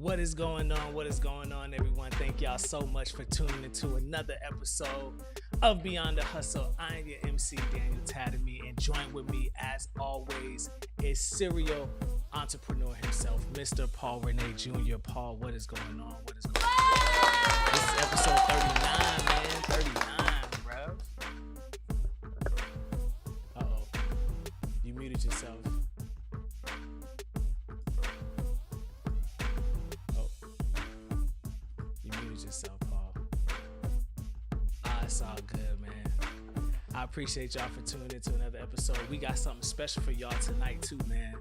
What is going on? What is going on, everyone? Thank y'all so much for tuning into another episode of Beyond the Hustle. I'm your MC, Daniel Tadamy, and join with me, as always, is serial entrepreneur himself, Mr. Paul Renee Jr. Paul, what is going on? What is going on? This is episode 39, man. 39, bro. Uh-oh. You muted yourself. Yourself, Paul. It's all good, man. I appreciate y'all for tuning into another episode. We got something special for y'all tonight too, man.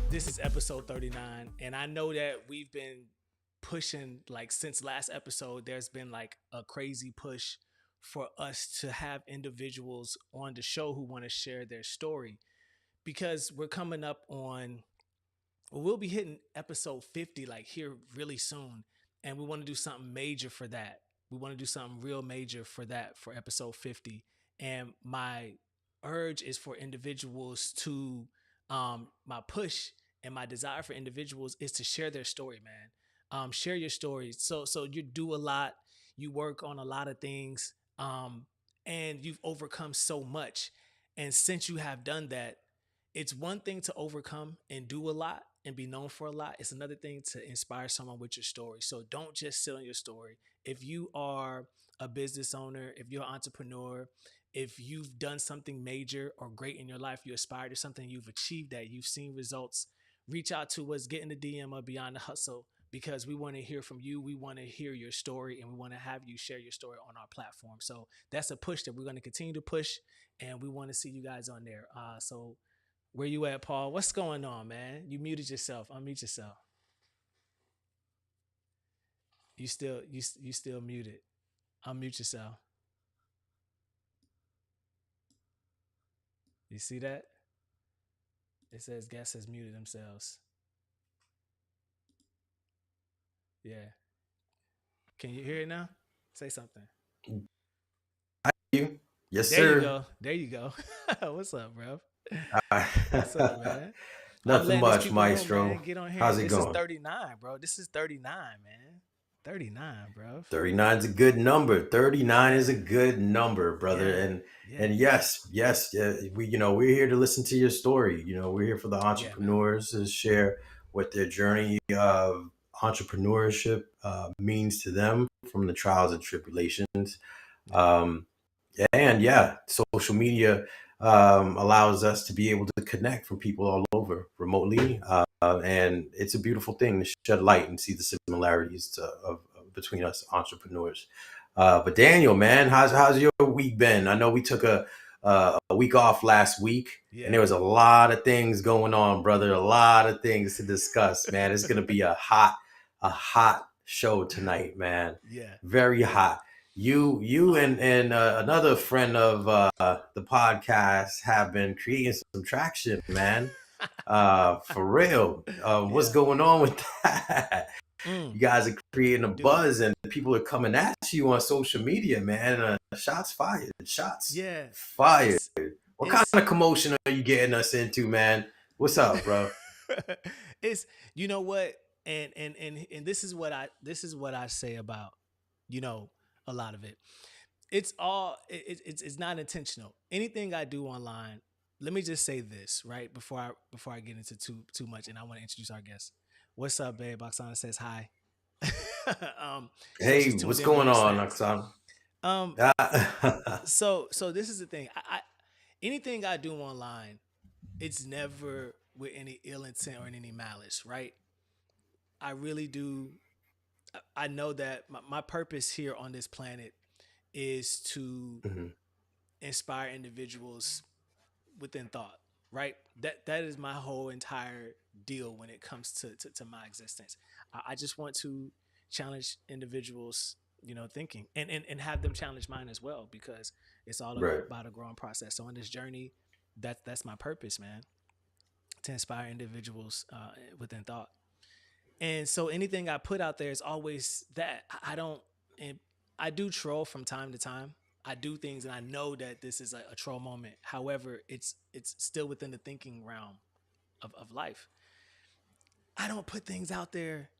This is episode 39, and I know that we've been pushing, like, since last episode, there's been like a crazy push for us to have individuals on the show who want to share their story, because we're coming up on, we'll be hitting episode 50 like here really soon, and we want to do something major for that. We want to do something real major for that, for episode 50. And my urge is for individuals to, my push and my desire for individuals is to share their story, man. Share your stories. So you do a lot, you work on a lot of things, and you've overcome so much. And since you have done that, it's one thing to overcome and do a lot and be known for a lot. It's another thing to inspire someone with your story. So don't just sit on your story. If you are a business owner, if you're an entrepreneur, if you've done something major or great in your life, you aspire to something, you've achieved that, you've seen results, reach out to us, get in the DM of Beyond the Hustle, because we want to hear from you. We want to hear your story, and we want to have you share your story on our platform. So that's a push that we're going to continue to push, and we want to see you guys on there. So where you at, Paul? What's going on, man? You muted yourself. Unmute yourself. You still muted. Unmute yourself. You see that? It says guests has muted themselves. Yeah. Can you hear it now? Say something. You? Yes, There sir. you go. There you go. What's up, bro? What's up, man? Nothing much, Maestro. Man. Get on here. How's it This going? is 39, bro. This is 39, man. 39, bro. 39 is a good number. 39 is a good number, brother. And yes, we're here to listen to your story. We're here for the entrepreneurs to share what their journey of entrepreneurship means to them, from the trials and tribulations. Social media allows us to be able to connect from people all over remotely, and it's a beautiful thing to shed light and see the similarities between us entrepreneurs. But Daniel, man, how's your week been? I know we took a week off last week, and there was a lot of things going on, brother. A lot of things to discuss, man. It's gonna be a hot show tonight, man. Yeah, very hot. You and another friend of the podcast have been creating some traction, man. For real. What's going on with that? You guys are creating a buzz, and people are coming at you on social media, man. Shots fired. Fired. What kind of commotion are you getting us into, man? What's up, bro? It's, you know what, and this is what I say about, a lot of it. It's not intentional. Anything I do online, let me just say this, right, before I get into too much, and I want to introduce our guest. What's up, babe? Oksana says hi. Hey, what's going on, Oksana? So this is the thing. I anything I do online, it's never with any ill intent or any malice, right? I really do. I know that my purpose here on this planet is to inspire individuals within thought, right? That is my whole entire deal when it comes to my existence. I just want to challenge individuals, thinking, and have them challenge mine as well, because it's all about a growing process. So on this journey, that's my purpose, man, to inspire individuals within thought. And so anything I put out there is always that. I do troll from time to time. I do things, and I know that this is a troll moment. However, it's still within the thinking realm. of life. I don't put things out there.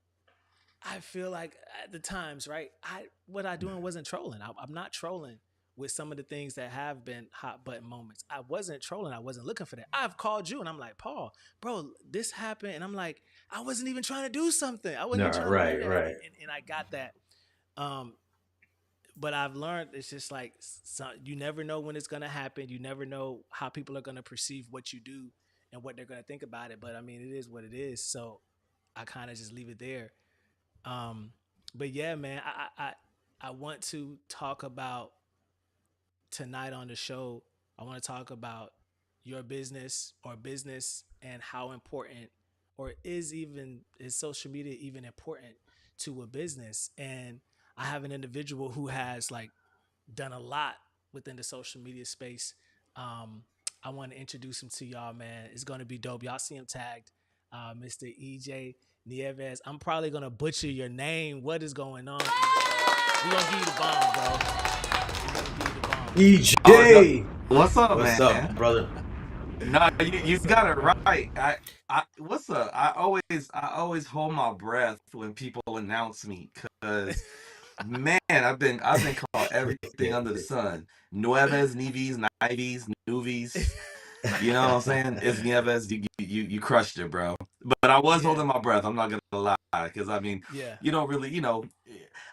I feel like at the times, right? I what I doing wasn't trolling. I'm not trolling with some of the things that have been hot button moments. I wasn't trolling. I wasn't looking for that. I've called you and I'm like, Paul, bro, this happened, and I'm like, I wasn't even trying to do something. I wasn't No, even trying to do right, that, right. and I got that. Um, but I've learned it's just like you never know when it's gonna happen. You never know how people are gonna perceive what you do and what they're gonna think about it. But I mean, it is what it is. So I kind of just leave it there. Um, but yeah, man, I want to talk about tonight on the show. I want to talk about your business or business and how important, or is social media even important to a business? And I have an individual who has like done a lot within the social media space. Um, I want to introduce him to y'all, man. It's gonna be dope. Y'all see him tagged, Mr. EJ Nieves. I'm probably gonna butcher your name. What is going on, EJ? We gonna give you the bomb, bro. We gonna give you the bomb. Oh no, EJ, what's up, what's man? up, brother? No, you What's got up, it bro? right. I what's up? I always hold my breath when people announce me because man, I've been called everything under the sun. Nueves, Nieves, Nives, Nuvies. You know what I'm saying? It's Nieves. You crushed it, bro. But I was Yeah, holding my breath. I'm not gonna lie, because I mean, yeah, you don't really,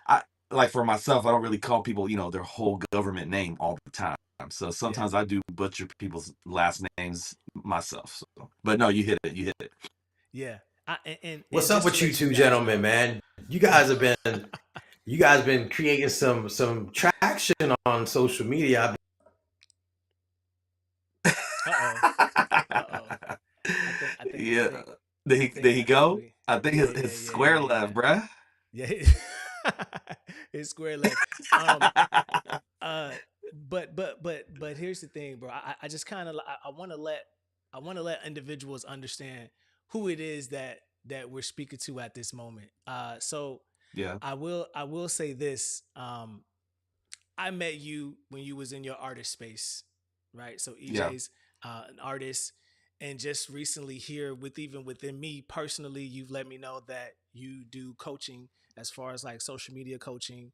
I like for myself, I don't really call people, their whole government name all the time. So yeah, sometimes I do butcher people's last names myself. So, but no, you hit it. You hit it. yeah. And What's up just to with you let you two guys gentlemen, know. man? You guys been creating some traction on social media. Uh oh. Uh oh. I think. I think. I Yeah. think. Did I he think. did he I think go? we. I think Yeah. his Yeah. Yeah. square Yeah. Yeah. left, bruh. Yeah. It's square left. Um. Uh. But here's the thing, bro. I just kind of I want to let individuals understand who it is that we're speaking to at this moment. So Yeah, I will say this. I met you when you was in your artist space, right? So yeah, EJ's an artist, and just recently here, with even within me personally, you've let me know that you do coaching as far as like social media coaching.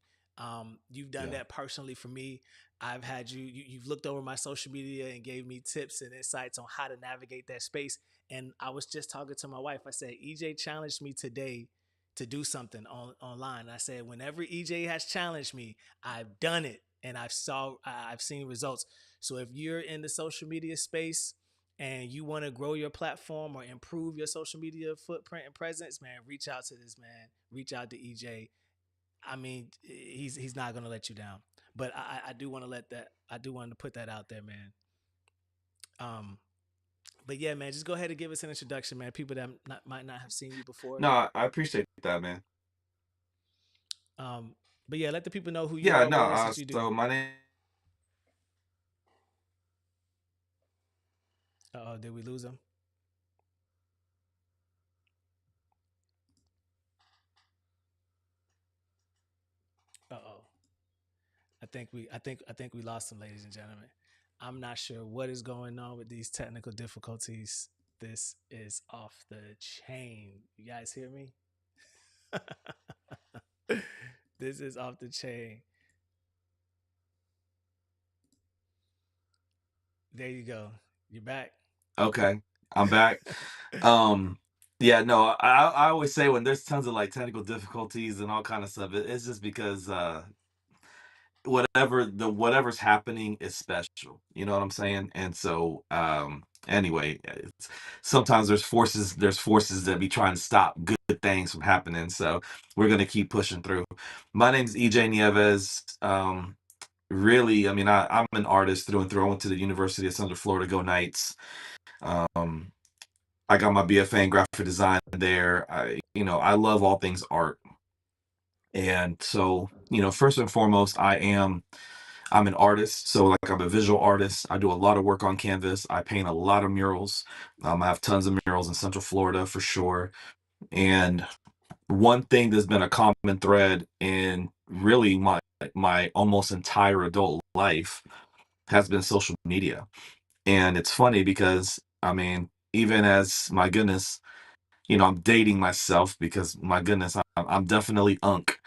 You've done yeah. that personally for me. I've had you've looked over my social media and gave me tips and insights on how to navigate that space. And I was just talking to my wife. I said, EJ challenged me today to do something online. I said, whenever EJ has challenged me, I've done it and I've seen results. So if you're in the social media space and you want to grow your platform or improve your social media footprint and presence, man, reach out to this man. Reach out to EJ. I mean, he's not gonna let you down. But I do want to let that I do want to put that out there, man. Um, but yeah, man, just go ahead and give us an introduction, man. People that might not have seen you before. No, I appreciate that, man. Um, but yeah, let the people know who you Yeah, are, no. what it is that you do. So my name. Oh, did we lose him? Oh, I think we lost him, ladies and gentlemen. I'm not sure what is going on with these technical difficulties. This is off the chain. You guys hear me? This is off the chain. There you go. You're back. Okay, I'm back. Um, yeah, no, I always say when there's tons of like technical difficulties and all kind of stuff, it's just because whatever's happening is special. You know what I'm saying? And so anyway, sometimes there's forces that be trying to stop good things from happening. So we're gonna keep pushing through. My name's EJ Nieves. Really, I mean, I'm an artist through and through. I went to the University of Central Florida, Go Knights. Um, I got my BFA in graphic design there. I love all things art. And so, first and foremost, I'm an artist. So like I'm a visual artist. I do a lot of work on canvas. I paint a lot of murals. I have tons of murals in Central Florida for sure. And one thing that's been a common thread in really my almost entire adult life has been social media. And it's funny because I mean, even as, my goodness, I'm dating myself because, my goodness, I'm definitely unk.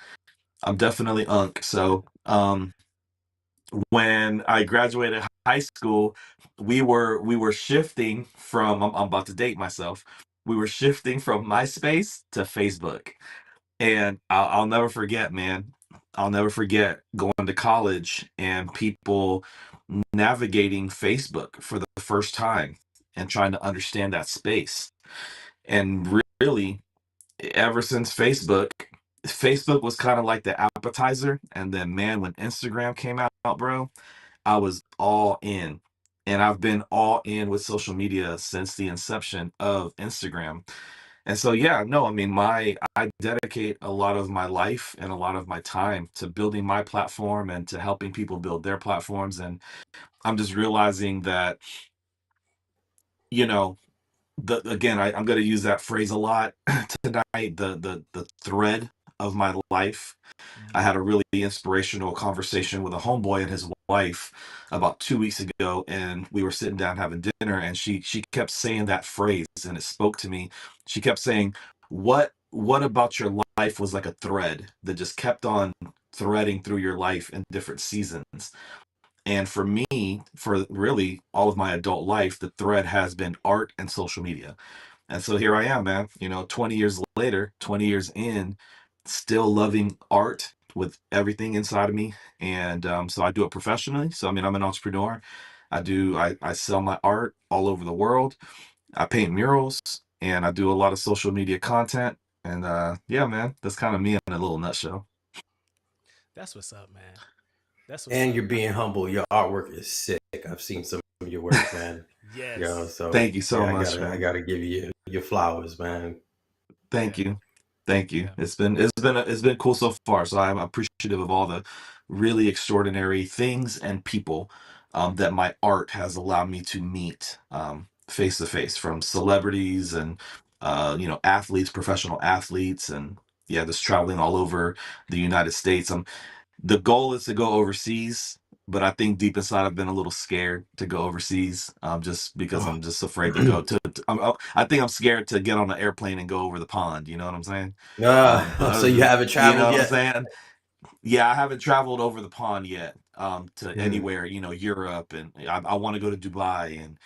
I'm definitely unk. So, when I graduated high school, we were shifting from, I'm about to date myself. We were shifting from MySpace to Facebook. And I'll never forget, man. I'll never forget going to college and people navigating Facebook for the first time and trying to understand that space. And really, ever since Facebook was kind of like the appetizer. And then, man, when Instagram came out, bro, I was all in. And I've been all in with social media since the inception of Instagram. And so, yeah, no, I mean, I dedicate a lot of my life and a lot of my time to building my platform and to helping people build their platforms. And I'm just realizing that, you know, again, I'm going to use that phrase a lot tonight. The thread of my life. I Mm-hmm. had a really inspirational conversation with a homeboy and his wife about 2 weeks ago, and we were sitting down having dinner, and she kept saying that phrase, and it spoke to me. She kept saying, "What about your life was like a thread that just kept on threading through your life in different seasons?" And for me, for really all of my adult life, the thread has been art and social media. And so here I am, man, 20 years later, 20 years in, still loving art with everything inside of me. And so I do it professionally. So, I mean, I'm an entrepreneur. I sell my art all over the world. I paint murals and I do a lot of social media content. And yeah, man, that's kind of me in a little nutshell. That's what's up, man. That's what's And up. you're being humble. Your artwork is sick. I've seen some of your work, man. Yes. So Thank you so yeah, much, I man. gotta give you your flowers, man. Thank Yeah. you. Thank you. Yeah. It's been cool so far. So I'm appreciative of all the really extraordinary things and people that my art has allowed me to meet face to face, from celebrities and athletes, professional athletes, and yeah, just traveling all over the United States. The goal is to go overseas, but I think deep inside I've been a little scared to go overseas, just because Oh. I'm just afraid to go I think I'm scared to get on an airplane and go over the pond. You know what I'm saying? So you haven't You know traveled what I'm yet? saying? Yeah, I haven't traveled over the pond yet, to Hmm. anywhere, Europe, and I want to go to Dubai, and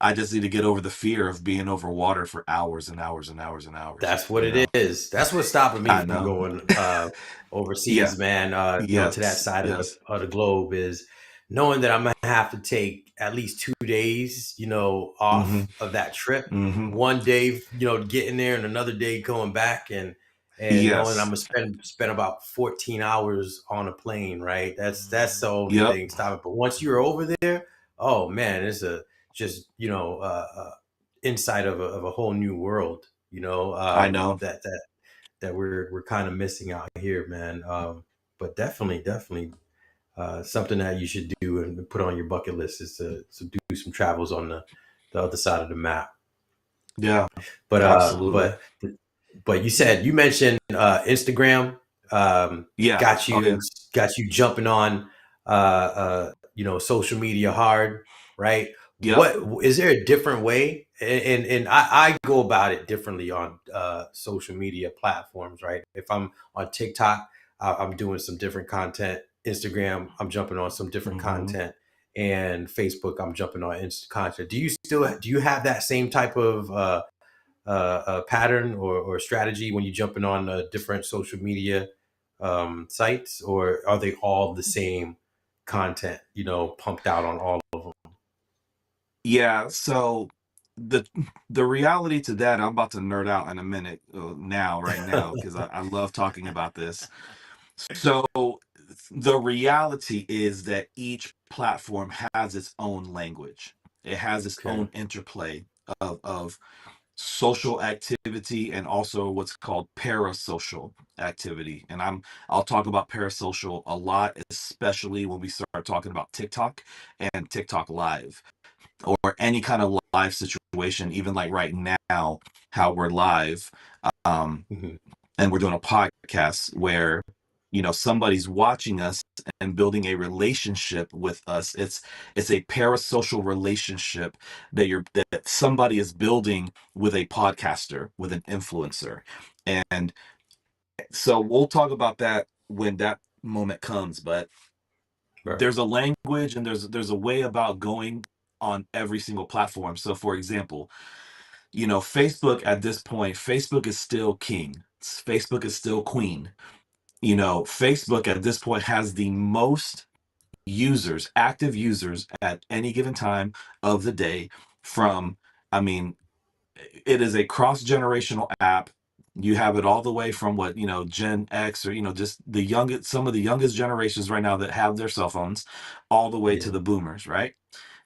I just need to get over the fear of being over water for hours and hours and hours and hours. That's what it is. That's what's stopping me I from know. going Yeah. overseas, man. To that Yes. side of Yes. the globe is knowing that I'm gonna have to take at least 2 days, Mm-hmm. off of that trip. Mm-hmm. One day, getting there, and another day going back, and knowing I'm Yes. gonna spend about 14 hours on a plane. Right. That's the only Yep. thing stopping. But once you're over there, oh man, it's a just insight of a whole new world, I know. that we're kind of missing out here, man. But definitely, something that you should do and put on your bucket list is to do some travels on the other side of the map. Yeah, But absolutely. you mentioned Instagram, um, Yeah. got Oh you yeah. jumping on social media hard, right? Yep. What is there a different way? And I go about it differently on social media platforms, right? If I'm on TikTok, I'm doing some different content. Instagram, I'm jumping on some different Hmm. content, and Facebook, I'm jumping on content. Do you have that same type of pattern or strategy when you're jumping on different social media sites, or are they all the same content, pumped out on all of them? Yeah. So the the reality to that, I'm about to nerd out in a minute, right now, because I love talking about this. So the reality is that each platform has its own language. It has its Okay. own interplay of social activity and also what's called parasocial activity. And I'll talk about parasocial a lot, especially when we start talking about TikTok and TikTok live, or any kind of live situation, even like right now, how we're live, um, Hmm. and we're doing a podcast where somebody's watching us and building a relationship with us. It's a parasocial relationship that somebody is building with a podcaster, with an influencer. And so we'll talk about that when that moment comes, but Right. there's a language and there's a way about going on every single platform. So for example, Facebook at this point, Facebook is still king. Facebook is still queen. Facebook at this point has the most users, active users at any given time of the day from, I mean, it is a cross-generational app. You have it all the way from what, Gen X, or, just some of the youngest generations right now that have their cell phones, all the way to Yeah. the boomers, right?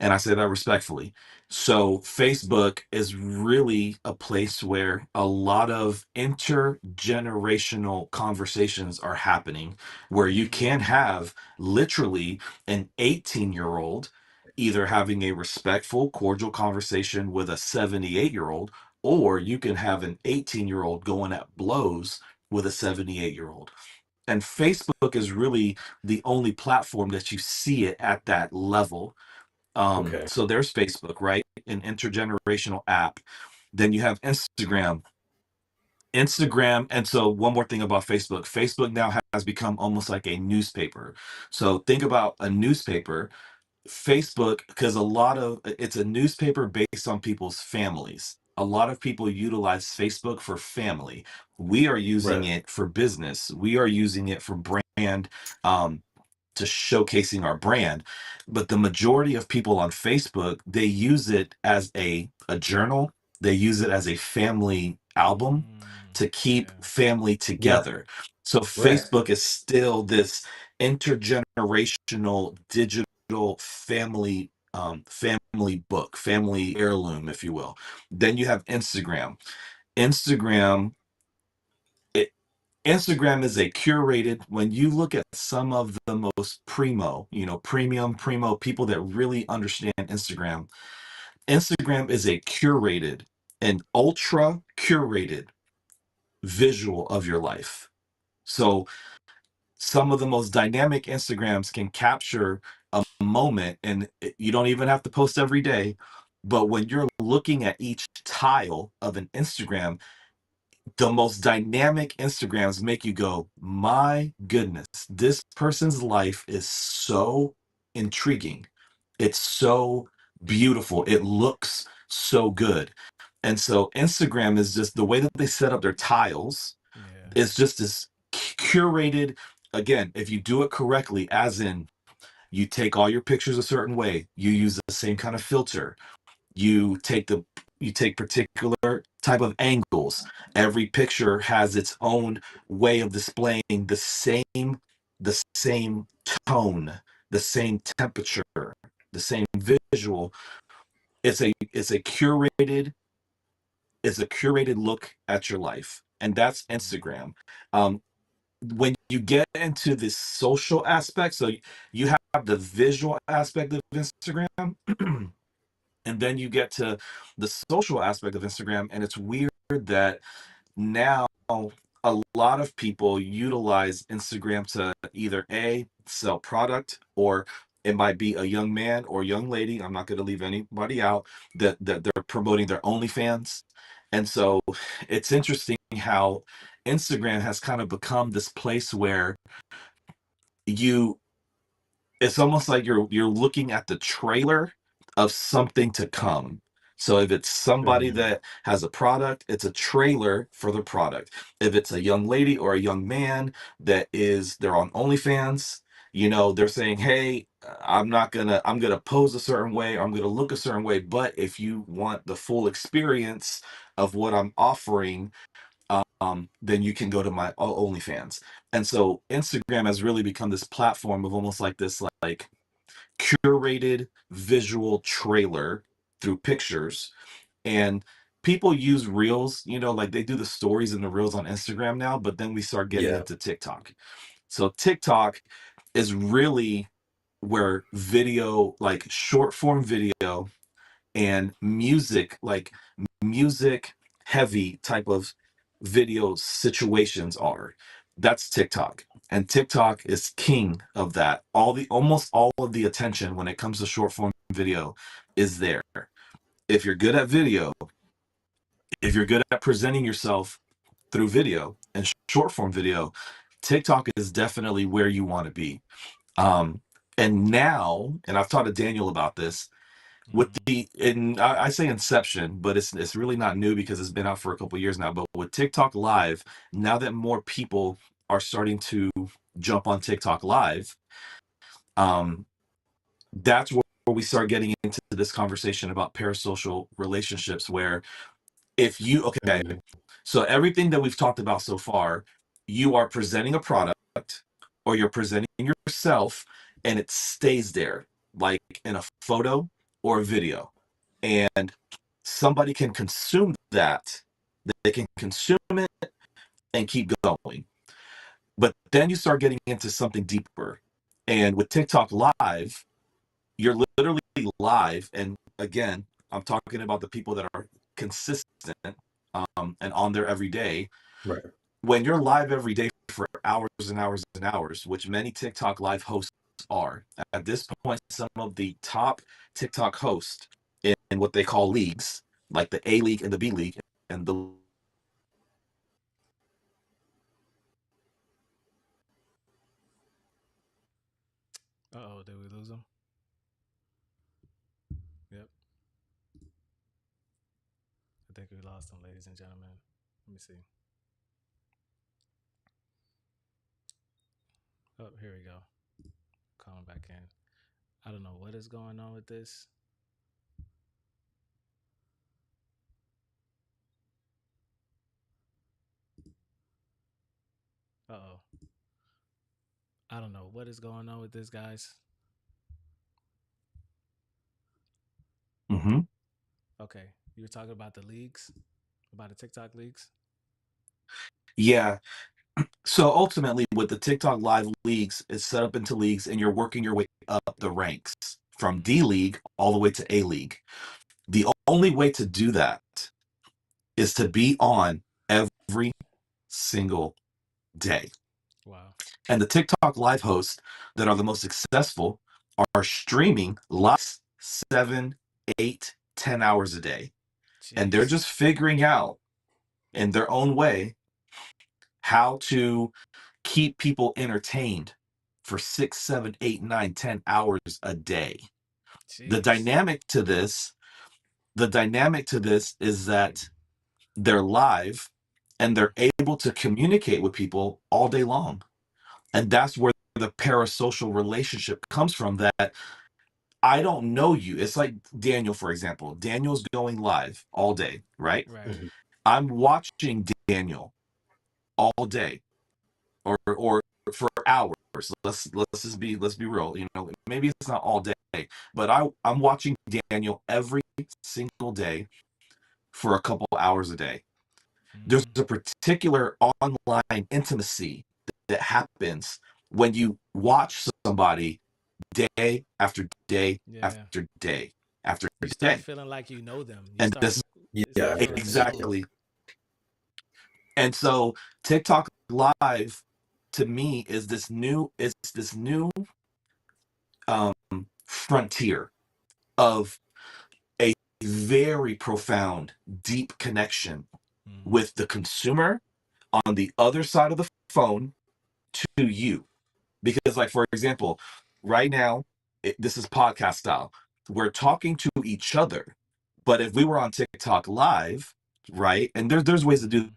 And I say that respectfully. So Facebook is really a place where a lot of intergenerational conversations are happening, where you can have literally an 18-year-old either having a respectful, cordial conversation with a 78-year-old, or you can have an 18-year-old going at blows with a 78-year-old. And Facebook is really the only platform that you see it at that level. Okay. So there's Facebook, right? An intergenerational app. Then you have Instagram. And so one more thing about Facebook. Facebook now has become almost like a newspaper. So think about a newspaper. Facebook, because it's a newspaper based on people's families. A lot of people utilize Facebook for family. We are using Right. it for business. We are using it for brand, um, to showcasing our brand. But the majority of people on Facebook, they use it as a journal. They use it as a family album to keep Yeah. family Yeah. together. So Right. Facebook is still this intergenerational digital family book, family heirloom, if you will. Then you have Instagram. Instagram it, Instagram is a curated, when you look at some of the most primo people that really understand Instagram, Instagram is a curated, an ultra curated visual of your life. So some of the most dynamic Instagrams can capture a moment, and you don't even have to post every day. But when you're looking at each tile of an Instagram, the most dynamic Instagrams make you go, my goodness, this person's life is so intriguing. It's so beautiful. It looks so good. And so Instagram is just the way that they set up their tiles Yeah. is just this curated. Again, if you do it correctly, as in you take all your pictures a certain way, you use the same kind of filter, you take the you take particular type of angles. Every picture has its own way of displaying the same tone, the same temperature, the same visual. It's a curated look at your life, and that's Instagram. um, when you get into the social aspect, so you have the visual aspect of Instagram, and then you get to the social aspect of Instagram, and it's weird that now a lot of people utilize Instagram to either A, sell product, or it might be a young man or young lady, I'm not going to leave anybody out, that they're promoting their OnlyFans. And so it's interesting how Instagram has kind of become this place where you it's almost like you're looking at the trailer of something to come. So if it's somebody Mhm. that has a product, it's a trailer for the product. If it's a young lady or a young man they're on OnlyFans, they're saying, "Hey, I'm gonna pose a certain way, or I'm gonna look a certain way, but if you want the full experience of what I'm offering, then you can go to my OnlyFans." And so Instagram has really become this platform of almost like this, like curated visual trailer through pictures. And people use reels, like they do the stories and the reels on Instagram now, but then we start getting Yeah. into TikTok. So TikTok is really where video, like short form video and music, like music heavy type of video situations are. That's TikTok. And TikTok is king of that. Almost all of the attention when it comes to short form video is there. If you're good at video, if you're good at presenting yourself through video and short form video, TikTok is definitely where you want to be. Um, and now, and I've talked to Daniel about this, with Mm-hmm. I say inception, but it's really not new because it's been out for a couple years now. But with TikTok Live, now that more people are starting to jump on TikTok Live, um, that's where we start getting into this conversation about parasocial relationships. Where if you okay, Mhm. so everything that we've talked about so far, you are presenting a product or you're presenting yourself, and it stays there, like in a photo or a video, and somebody can consume that. They can consume it and keep going. But then you start getting into something deeper. And with TikTok Live, you're literally live. And again, I'm talking about the people that are consistent and on there every day. Right. When you're live every day for hours and hours and hours, which many TikTok Live hosts are, at this point, some of the top TikTok hosts in what they call leagues, like the A League and the B League, and the Uh-oh, did we lose him? Yep. I think we lost him, ladies and gentlemen. Let me see. Oh, here we go. Calling back in. I don't know what is going on with this. Uh-oh. I don't know what is going on with this, guys. Mhm. Okay. You were talking about the leagues, about the TikTok leagues? Yeah. So ultimately, with the TikTok Live leagues, it's set up into leagues, and you're working your way up the ranks from D Mm-hmm. League all the way to A League. The only way to do that is to be on every single day. Wow. And the TikTok Live hosts that are the most successful are streaming live 7, 8, 10 hours a day. And they're Jeez. just figuring out in their own way how to keep people entertained for 6, 7, 8, 9, 10 hours a day. The Jeez. dynamic to this, the dynamic to this is that they're live and they're able to communicate with people all day long. And that's where the parasocial relationship comes from, that I don't know you. It's like Daniel, for example. Daniel's going live all day, right? Right. Mhm. I'm watching Daniel all day or for hours. Let's be real. You know, maybe it's not all day, but I'm watching Daniel every single day for a couple hours a day. There's Mm-hmm. a particular online intimacy that happens when you watch somebody day after day Yeah. after day after You start day. feeling like you know them. You And start this it start Yeah, feeling like it's it's home. exactly. And so TikTok Live to me is this new um frontier of a very profound, deep connection Mm-hmm. with the consumer on the other side of the phone to you. Because, like, for example, right now, this is podcast style. We're talking to each other. But if we were on TikTok Live, right? And there's ways to do. Mm-hmm.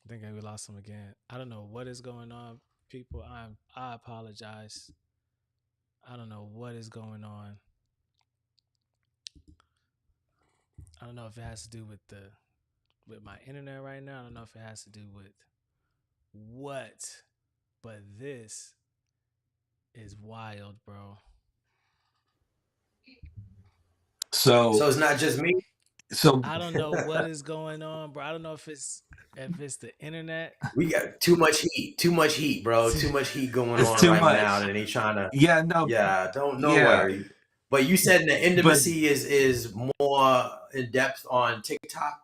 I think we lost him again. I don't know what is going on, people. I apologize. I don't know what is going on. I don't know if it has to do with my internet right now. I don't know if it has to do with what, but this is wild, bro. So so it's not just me. So I don't know what is going on, bro. I don't know if it's the internet. We got too much heat, bro. Too much heat going it's on too right now, much. and they trying to. Yeah, no, Yeah, don't yeah, worry. But you said the but intimacy is more in depth on TikTok.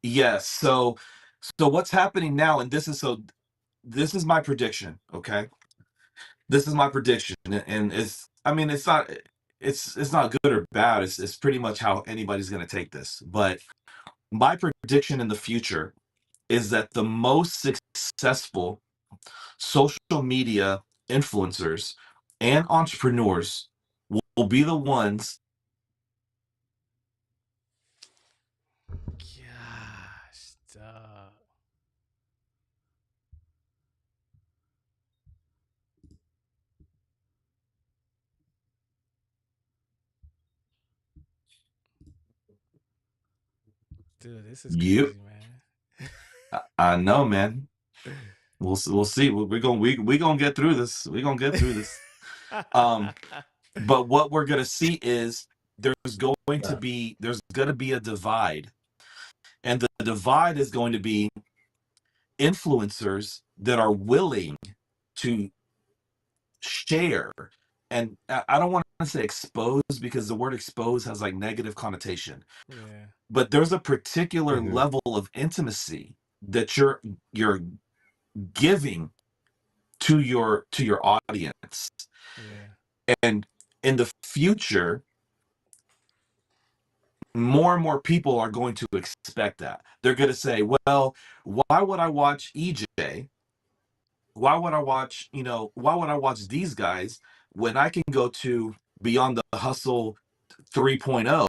yes. So what's happening now, and this is my prediction. Okay, this is my prediction, and it's I mean it's not good or bad. It's pretty much how anybody's going to take this. But my prediction in the future is that the most successful social media influencers and entrepreneurs will be the ones. Gosh, dog. Dude, this is You, crazy, man. I know, man. We'll see. We're gonna get through this. We're gonna get through this. Um, but what we're gonna see is Yeah. there's gonna be a divide, and the divide is going to be influencers that are willing to share. And I don't want to say expose because the word expose has like negative connotation, Yeah, but there's a particular Hmm. level of intimacy that you're giving to your audience. yeah, And in the future, more and more people are going to expect that. They're going to say, well, why would I watch EJ? Why would I watch, why would I watch these guys when I can go to Beyond the Hustle 3.0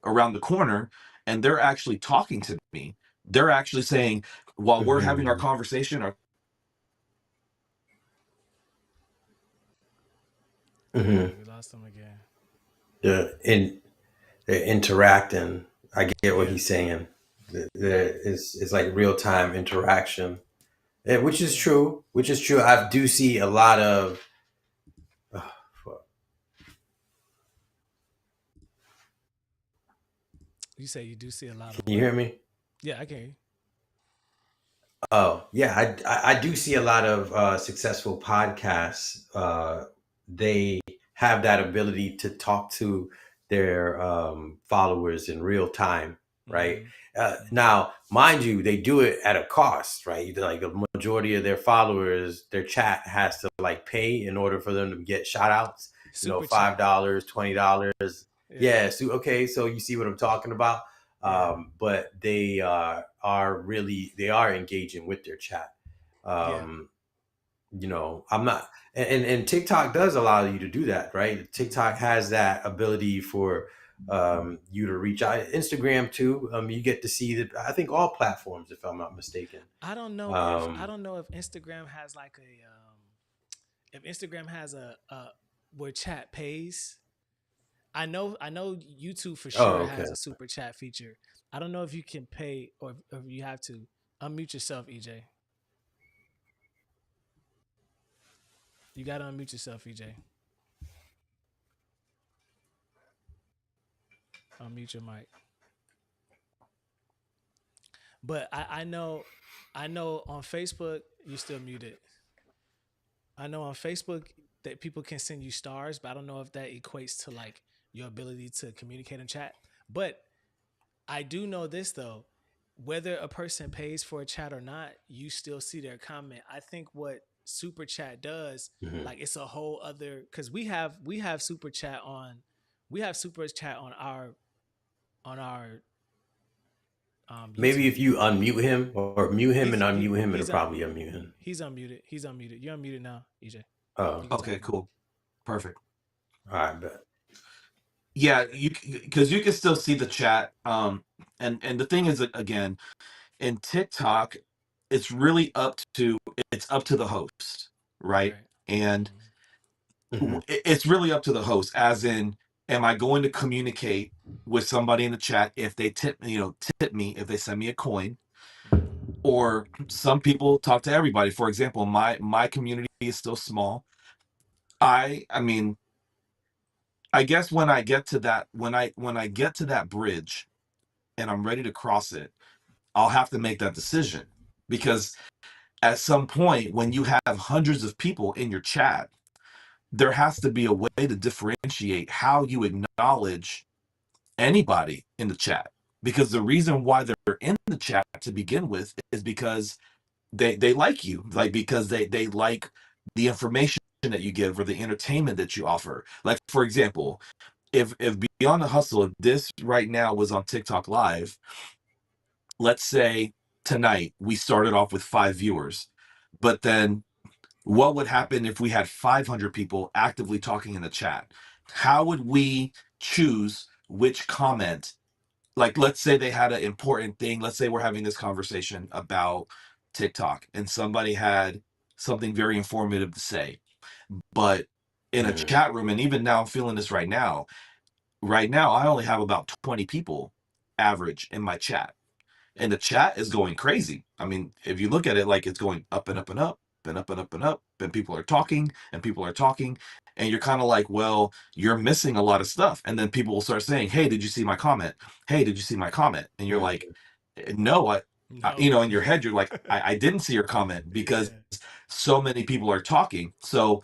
around the corner and they're actually talking to me? They're actually saying, while we're having our Hmm. conversation, yeah. Hmm. We lost him again. They're interacting. I get what Yeah, he's saying. yeah, It's like real time interaction, which is yeah. true. Which is true. I do see a lot of. Oh, fuck. You say you do see a lot of Can you what? hear me? Yeah, I can hear you. Oh yeah, I do see a lot of successful podcasts. They have that ability to talk to their followers in real time, right? Mm-hmm. Mm-hmm. Now, mind you, they do it at a cost, right? Like the majority of their followers, their chat has to like pay in order for them to get shout outs. Super chat. $5, $20. Yeah, Yeah. So okay, so you see what I'm talking about. yeah, But they they are engaging with their chat. yeah. Um, I'm not, and TikTok does allow you to do that, right? Mm-hmm. TikTok has that ability for you to reach out. Instagram too. You get to see that. I think all platforms, if I'm not mistaken. I Um, don't know if Instagram has like if Instagram has a where chat pays. I know YouTube for oh, sure okay. has a super chat feature. I don't know if you can pay or if you have to unmute yourself, EJ. You got to unmute yourself, EJ. Unmute your mic. But I know on Facebook you still muted. I know on Facebook that people can send you stars, but I don't know if that equates to like your ability to communicate in chat. But I do know this though, whether a person pays for a chat or not, you still see their comment. I think what super chat does, Mhm. like it's a whole other because we have super chat on we have super chat on our Maybe YouTube. if you unmute him or mute him and unmute him, it'll He's probably unmute him. he's unmuted. He's unmuted. You're unmuted now, EJ. Oh, You can talk okay, now. cool, perfect. all right, bet. Yeah, because you can still see the chat. And the thing is, again, in TikTok, it's really it's up to the host, right? Right. And Mm-hmm. Hmm. it's really up to the host, as in, am I going to communicate with somebody in the chat if they tip me, if they send me a coin? Mm-hmm. Or some people talk to everybody. For example, my community is still small. I mean, I guess when I get to that, when I get to that bridge and I'm ready to cross it, I'll have to make that decision, because at some point when you have hundreds of people in your chat, there has to be a way to differentiate how you acknowledge anybody in the chat, because the reason why they're in the chat to begin with is because they like you, like, because they like the information that you give or the entertainment that you offer. Like, for example, if Beyond the Hustle, if this right now was on TikTok live, let's say tonight we started off with 5 viewers, but then what would happen if we had 500 people actively talking in the chat? How would we choose which comment? Like, let's say they had an important thing. Let's say we're having this conversation about TikTok and somebody had something very informative to say, but in a Mhm. chat room, and even now I'm feeling this right now. Right now, I only have about 20 people average in my chat, and the chat is going crazy. I mean, if you look at it, like, it's going up and up and up and up and up and up, and people are talking and people are talking, and you're kind of like, well, you're missing a lot of stuff. And then people will start saying, "Hey, did you see my comment? Hey, did you see my comment?" And you're like, Mhm. "No, you No. know, in your head, you're like, I didn't see your comment because Yeah. so many people are talking." So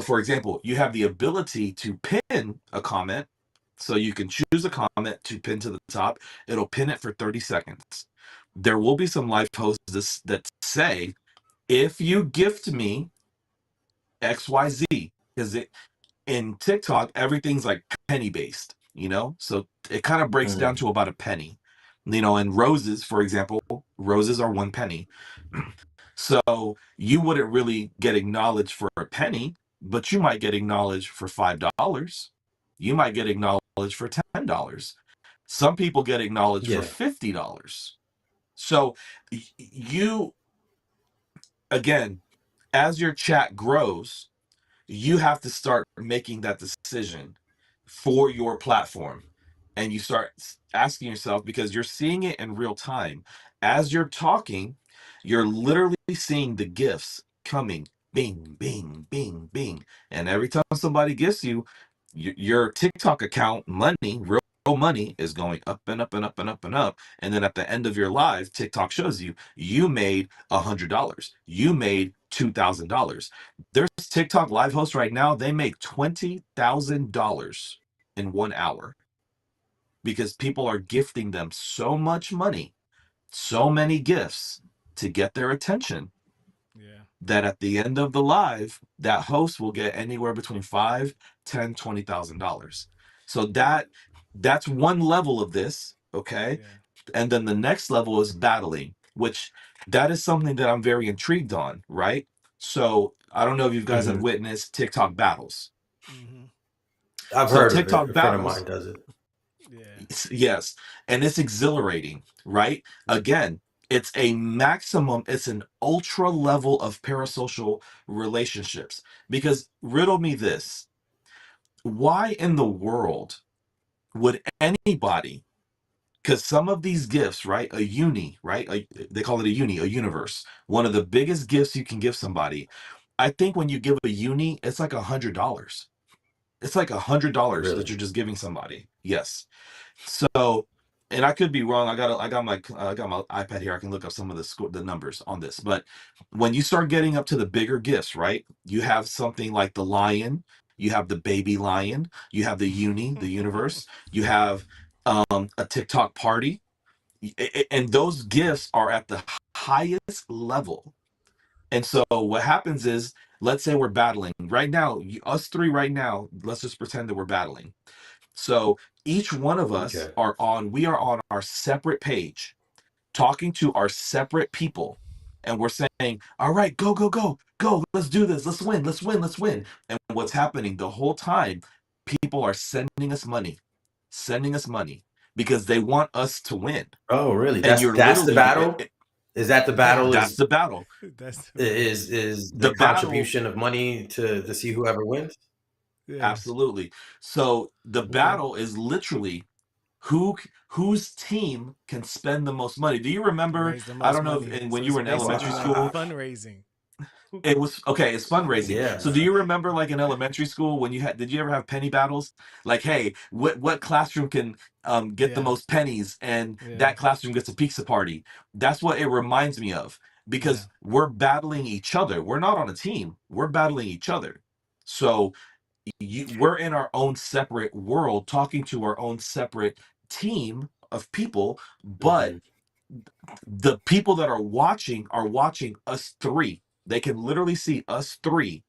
for example, you have the ability to pin a comment. So you can choose a comment to pin to the top. It'll pin it for 30 seconds. There will be some live posts that say, if you gift me XYZ, because in TikTok, everything's like penny based, you know? So it kind of breaks down Mhm. to about a penny. You know, and roses, for example, roses are 1 penny. So you wouldn't really get acknowledged for a penny, but you might get acknowledged for $5. You might get acknowledged for $10. Some people get acknowledged for Yeah. $50. So you, again, as your chat grows, you have to start making that decision for your platform. And you start asking yourself, because you're seeing it in real time. As you're talking, you're literally seeing the gifts coming, bing, bing, bing, bing. And every time somebody gifts you, your TikTok account money, real money, is going up and up and up and up and up. And then at the end of your live, TikTok shows you made $100, you made $2,000. There's TikTok live hosts right now, they make $20,000 in 1 hour, because people are gifting them so much money, so many gifts, to get their attention, Yeah. that at the end of the live, that host will get anywhere between five, 10, $20,000. So that's one level of this, okay? Yeah. And then the next level is battling, which that is something that I'm very intrigued on, right? So I don't know if you guys have Mhm. witnessed TikTok battles. Mm-hmm. I've So heard of it. TikTok A friend of battles, mine does it. Yeah. yes, and it's exhilarating, right? Again, it's an ultra level of parasocial relationships. Because riddle me this, why in the world would anybody, because some of these gifts, right? A uni, right? They call it a uni, a universe. One of the biggest gifts you can give somebody. I think when you give a uni, it's like $100. It's like $100 that Really? you're just giving somebody. Yes. So, and I could be wrong. I got my iPad here. I can look up some of the numbers on this. But when you start getting up to the bigger gifts, right? You have something like the lion, you have the baby lion, you have the the universe, you have a TikTok party, and those gifts are at the highest level. And so what happens is, let's say we're battling right now, us three right now. Let's just pretend that we're battling. So each one of us Okay. we are on our separate page, talking to our separate people. And we're saying, all right, go, go, go, go. Let's do this. Let's win. Let's win. Let's win. And what's happening the whole time, people are sending us money, because they want us to win. Oh, really? And That's you're that's the literally, battle? Is that the battle that's the battle. That's the battle. is The the battle, contribution of money to see whoever wins? Yes. absolutely. So the Okay. battle is literally who whose team can spend the most money. Do you remember? Raise the I most don't know if, money. and when So you it's were in basically elementary like school, fundraising. It was okay. It's fundraising. Yeah. So, do you remember, like in elementary school, when you had? Did you ever have penny battles? Like, hey, what classroom can get the Yeah, most pennies, and yeah, that classroom gets a pizza party? That's what it reminds me of yeah, because we're battling each other. We're not on a team. We're battling each other. So we're in our own separate world, talking to our own separate team of people, but Hmm. the people that are watching us three. They can literally see us three.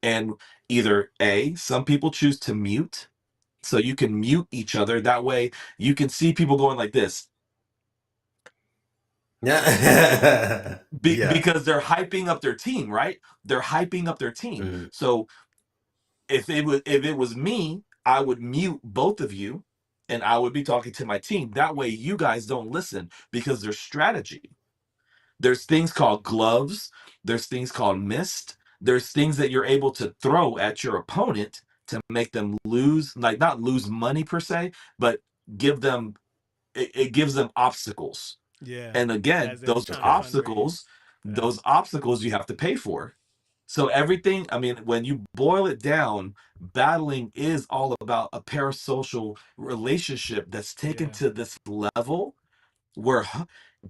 And either A, some people choose to mute. So you can mute each other. That way you can see people going like this Yeah. Yeah. because they're hyping up their team, right? They're hyping up their team. Hmm. So if it was me, I would mute both of you and I would be talking to my team. That way you guys don't listen because there's strategy. There's things called gloves. There's things called mist. There's things that you're able to throw at your opponent to make them lose, like not lose money per se, but give them it gives them obstacles. yeah. And again, As they're those trying to Okay. obstacles, fundraise. Yeah, those obstacles you have to pay for. So everything, I mean, when you boil it down, battling is all about a parasocial relationship that's taken yeah. to this level where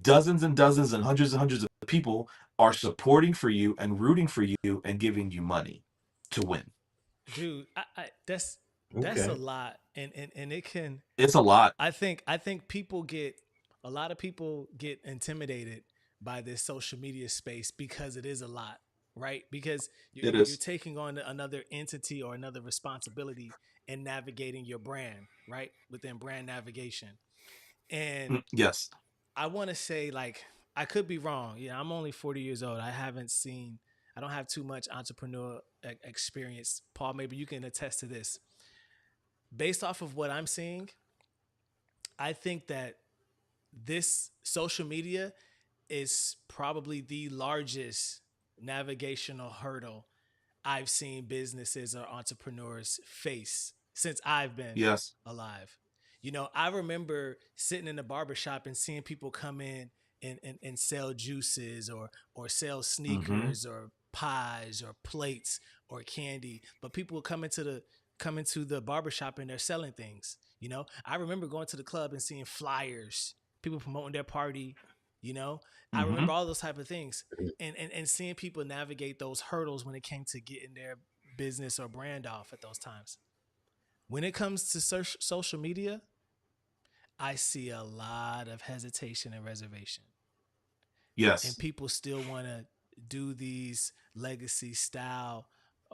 dozens and dozens and hundreds of people are supporting for you and rooting for you and giving you money to win. Dude, that's a Okay. lot, and it can. It's a lot. I think people get a lot of people get intimidated by this social media space because it is a lot, right? Because It you're is. taking on another entity or another responsibility in navigating your brand, right? Within brand navigation. And Yes. I want to say, like, I could be wrong. I'm only 40 years old. I don't have too much entrepreneur experience. Paul, maybe you can attest to this. Based off of what I'm seeing, I think that this social media is probably the largest navigational hurdle I've seen businesses or entrepreneurs face since I've been Yes. alive. I remember sitting in the barbershop and seeing people come in and sell juices or sell Mm-hmm. sneakers or pies or plates or candy. But people will come into the barbershop and they're selling things. I remember going to the club and seeing flyers, people promoting their party, you know. I Mm-hmm. remember all those type of things and seeing people navigate those hurdles when it came to getting their business or brand off at those times. When it comes to social media, I see a lot of hesitation and reservation, and Yes. people still want to do these legacy style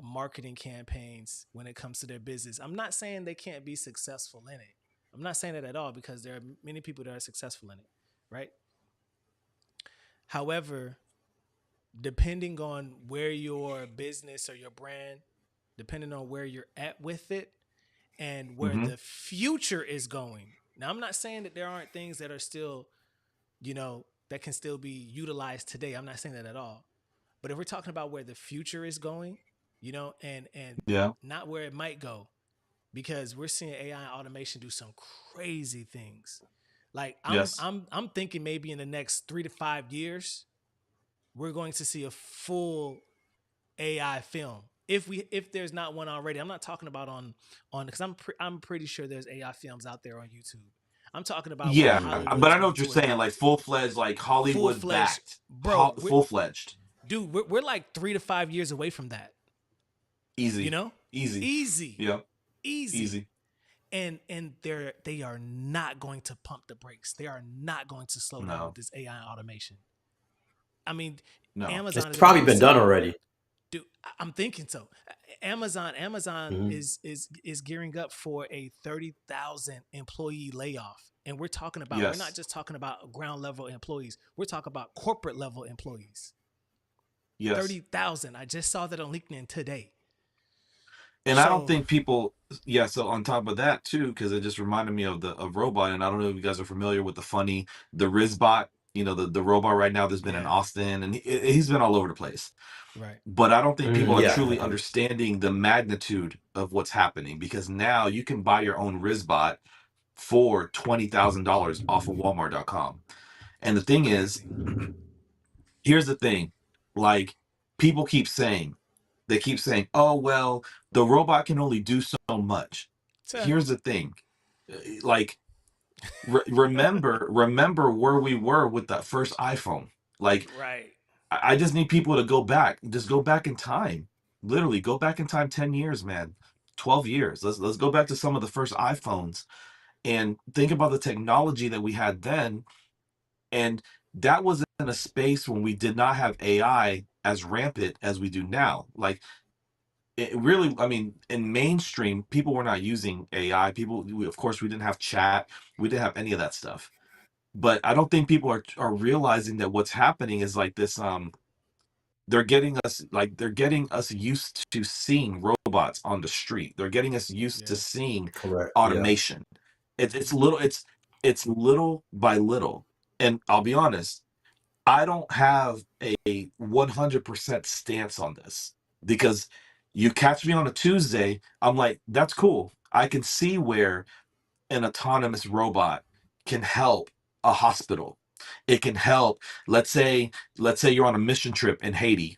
marketing campaigns when it comes to their business. I'm not saying they can't be successful in it. I'm not saying that at all, because there are many people that are successful in it, right? However, depending on where your business or your brand, depending on where you're at with it and where Mm-hmm. the future is going. Now, I'm not saying that there aren't things that are still, that can still be utilized today. I'm not saying that at all. But if we're talking about where the future is going, and Yeah. not where it might go, because we're seeing AI and automation do some crazy things. Like I'm Yes. I'm I'm thinking maybe in the next 3 to 5 years, we're going to see a full AI film. If there's not one already, I'm not talking about on because I'm pretty sure there's AI films out there on YouTube. I'm talking about where Yeah. Hmm. Hollywood But is I know going what you're to saying, adopt like full fledged, like full Hollywood fledged, backed, bro. full fledged. Dude, we're like 3 to 5 years away from that. You Easy. know, Easy. easy, Yeah. easy. Easy. And they are not going to pump the brakes. They are not going to slow down with No. this AI automation. I mean, No. It's Amazon is going to probably do been done some. already. Dude, I'm thinking so. Amazon Hmm. is gearing up for a 30,000 employee layoff, and we're not Yes. just talking about ground level employees. We're talking about corporate level employees. Yes. 30,000. I just saw that on LinkedIn today. And I don't So think people, yeah, so on top of that too, because it just reminded me of robot, and I don't know if you guys are familiar with the Rizbot, the robot right now that's been in yeah, Austin, and he's been all over the place. right. But I don't think people Hmm. are Yeah. truly understanding the magnitude of what's happening, because now you can buy your own Rizbot for $20,000 off of Walmart.com. And the thing is, Crazy. here's the thing, like people keep saying, they keep saying, oh, well, the robot can only do so much. Here's the thing. Like, remember where we were with that first iPhone. Like, Right. I just need people to go back, just go back in time. Literally, go back in time 10 years, man. 12 years. Let's go back to some of the first iPhones and think about the technology that we had then. And that was in a space when we did not have AI as rampant as we do now. Like, it really, I mean, in mainstream, people were not using AI. Of course, we didn't have chat, we didn't have any of that stuff. But I don't think people are realizing that what's happening is like this. They're getting us used to seeing robots on the street. They're getting us used to Yeah. seeing Correct. Yeah. automation. It's little by little. And I'll be honest, I don't have a 100% stance on this, because you catch me on a Tuesday, I'm like, that's cool. I can see where an autonomous robot can help a hospital. It can help, let's say you're on a mission trip in Haiti,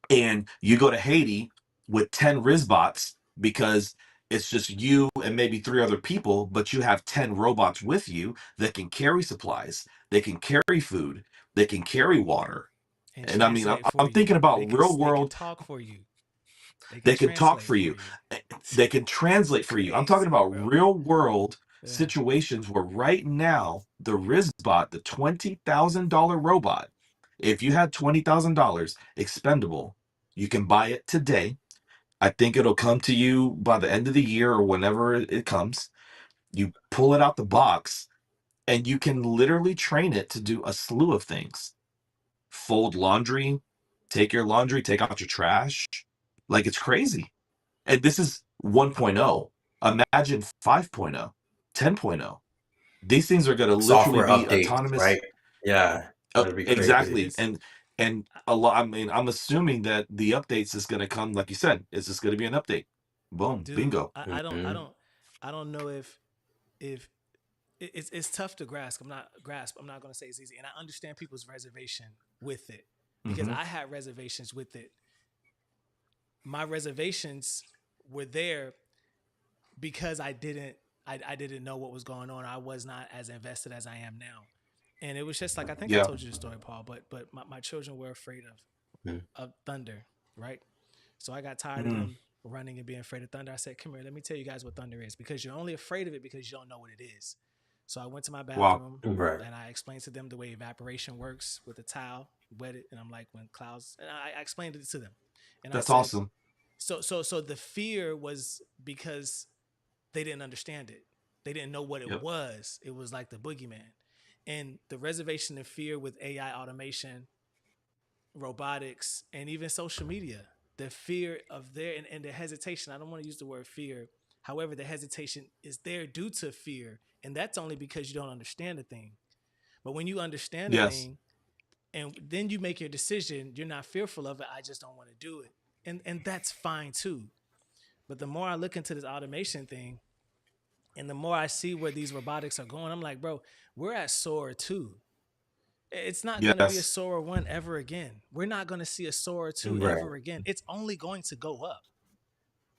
and you go to Haiti with 10 Rizbots because it's just you and maybe three other people, but you have 10 robots with you that can carry supplies, they can carry food, they can carry water. And And I mean, translate for I'm you. thinking about real They can world. talk for you. They can They can talk translate for for you. you. They can translate for you. I'm talking Crazy, about bro. real world Yeah. situations where right now the Rizbot, the $20,000 robot, if you had $20,000 expendable, you can buy it today. I think it'll come to you by the end of the year or whenever it comes. You pull it out the box and you can literally train it to do a slew of things. Fold laundry, take your laundry, take out your trash. Like, it's crazy. And this is 1.0. Imagine 5.0, 10.0. These things are going to literally Software be updates, autonomous. right? Yeah. Oh, That'd be crazy. exactly. It's And a lot, I mean, I'm assuming that the updates is going to come, like you said, it's just going to be an update. Boom, dude. bingo. Hmm. I don't know if it's tough to grasp. I'm not going to say it's easy, and I understand people's reservation with it because Hmm. I had reservations with it. My reservations were there because I didn't know what was going on. I was not as invested as I am now. And it was just like I think I Yeah. told you the story, Paul, but my children were afraid of thunder, right? So I got tired of Mm. them running and being afraid of thunder. I said, "Come here, let me tell you guys what thunder is, because you're only afraid of it because you don't know what it is." So I went to my Wow. bathroom Right. and I explained to them the way evaporation works with a towel, wet it, and I'm like, when clouds, and I explained it to them, and I That's said, awesome. so the fear was because they didn't understand it. They didn't know what it Yep. was. It was like the boogeyman. And the reservation and fear with AI automation, robotics, and even social media, the fear of their and the hesitation. I don't want to use the word fear. However, the hesitation is there due to fear. And that's only because you don't understand the thing. But when you understand the Yes. thing and then you make your decision, you're not fearful of it. I just don't want to do it. And that's fine too. But the more I look into this automation thing, and the more I see where these robotics are going, I'm like, bro, we're at Sora 2. It's not going to be a Yes. Sora 1 ever again. We're not going to see a Sora 2 Right. ever again. It's only going to go up,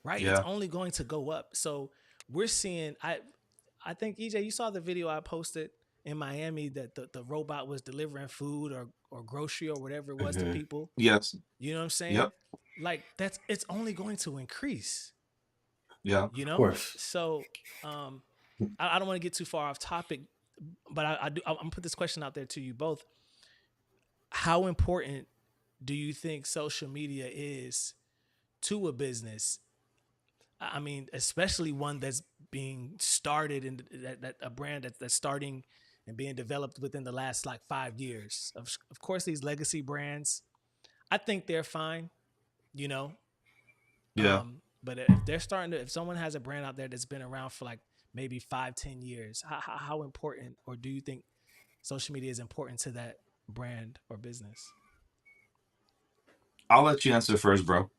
right? It's Yeah. only going to go up. So we're seeing, I think, EJ, you saw the video I posted in Miami that the robot was delivering food or grocery or whatever it was to Hmm. people. Yes. You know what I'm saying? Yep. Like, it's only going to increase, Yeah. you Of know? course. So, I don't want to get too far off topic, but I'm gonna put this question out there to you both. How important do you think social media is to a business? I mean, especially one that's being started in that a brand that's starting and being developed within the last like 5 years. Of course, these legacy brands, I think they're fine, you know. Yeah. But if they're starting to, if someone has a brand out there that's been around for like maybe 5, 10 years, how important, or do you think social media is important to that brand or business? I'll let you answer first, bro.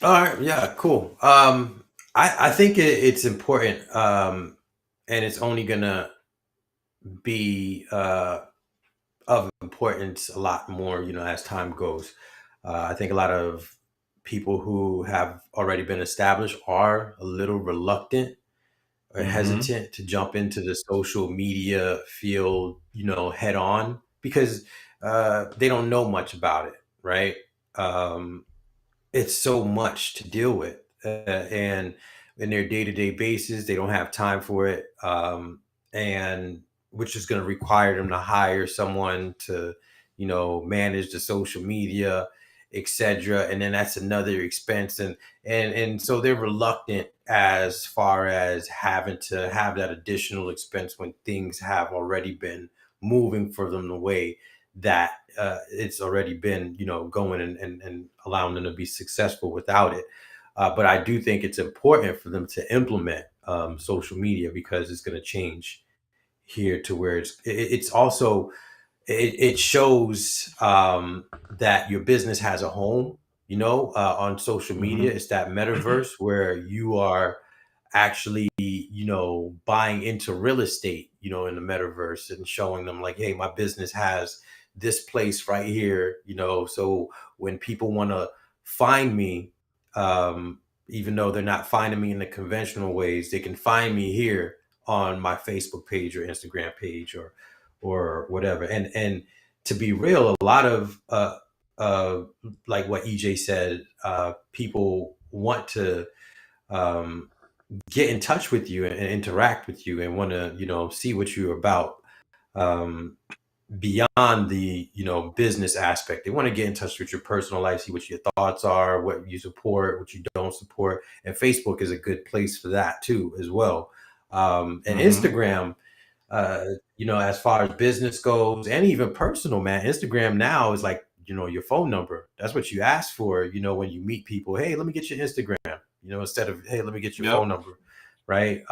All right. Yeah. Cool. I think it's important, and it's only gonna be of importance a lot more, as time goes. I think a lot of people who have already been established are a little reluctant or Mm-hmm. hesitant to jump into the social media field, head on because they don't know much about it, right? Um, it's so much to deal with, and in their day-to-day basis they don't have time for it, and which is going to require them to hire someone to manage the social media, etc., and then that's another expense, and so they're reluctant as far as having to have that additional expense when things have already been moving for them the way that it's already been, going, and allowing them to be successful without it. But I do think it's important for them to implement social media because it's going to change here to where it's also it shows that your business has a home, on social Mm-hmm. media. It's that metaverse where you are actually, buying into real estate, in the metaverse and showing them like, hey, my business has this place right here, so when people want to find me, even though they're not finding me in the conventional ways, they can find me here on my Facebook page or Instagram page or whatever. And to be real, a lot of uh like what EJ said, people want to um get in touch with you and interact with you and want to see what you're about, um, beyond the business aspect. They want to get in touch with your personal life, see what your thoughts are, what you support, what you don't support, and Facebook is a good place for that too as well. And Mm-hmm. Instagram, uh, as far as business goes and even personal, man, Instagram now is like, your phone number. That's what you ask for, when you meet people. Hey, let me get your Instagram, instead of, hey, let me get your Yep. phone number, right?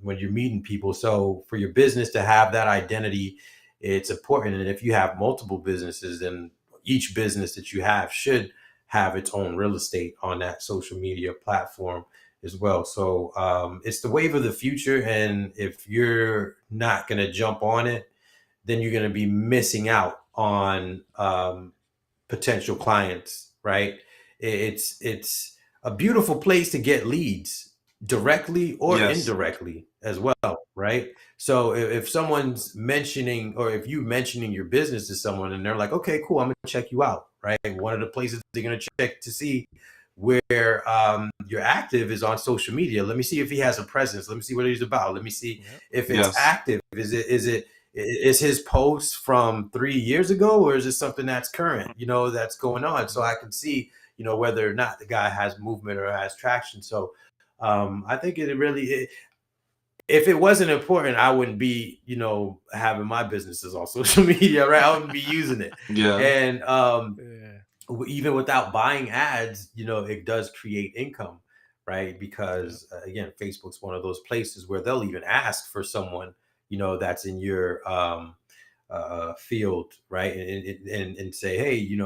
When you're meeting people. So for your business to have that identity, it's important. And if you have multiple businesses, then each business that you have should have its own real estate on that social media platform as well. So it's the wave of the future, and if you're not going to jump on it, then you're going to be missing out on potential clients, right? It's a beautiful place to get leads directly or Yes. indirectly as well, right? So if someone's mentioning, or if you mentioning your business to someone and they're like, okay, cool, I'm gonna check you out, right? One of the places they're gonna check to see where you're active is on social media. Let me see if he has a presence. Let me see what he's about. Let me see Yep. if it's Yes. active. Is his post from 3 years ago, or is it something that's current, that's going on? So Mm-hmm. I can see, whether or not the guy has movement or has traction. So I think if it wasn't important, I wouldn't be, having my businesses on social media, right? I wouldn't be using it. Yeah. And Yeah. even without buying ads, it does create income, right? Yep. Because again, Facebook's one of those places where they'll even ask for someone, that's in your field, right? And say, hey,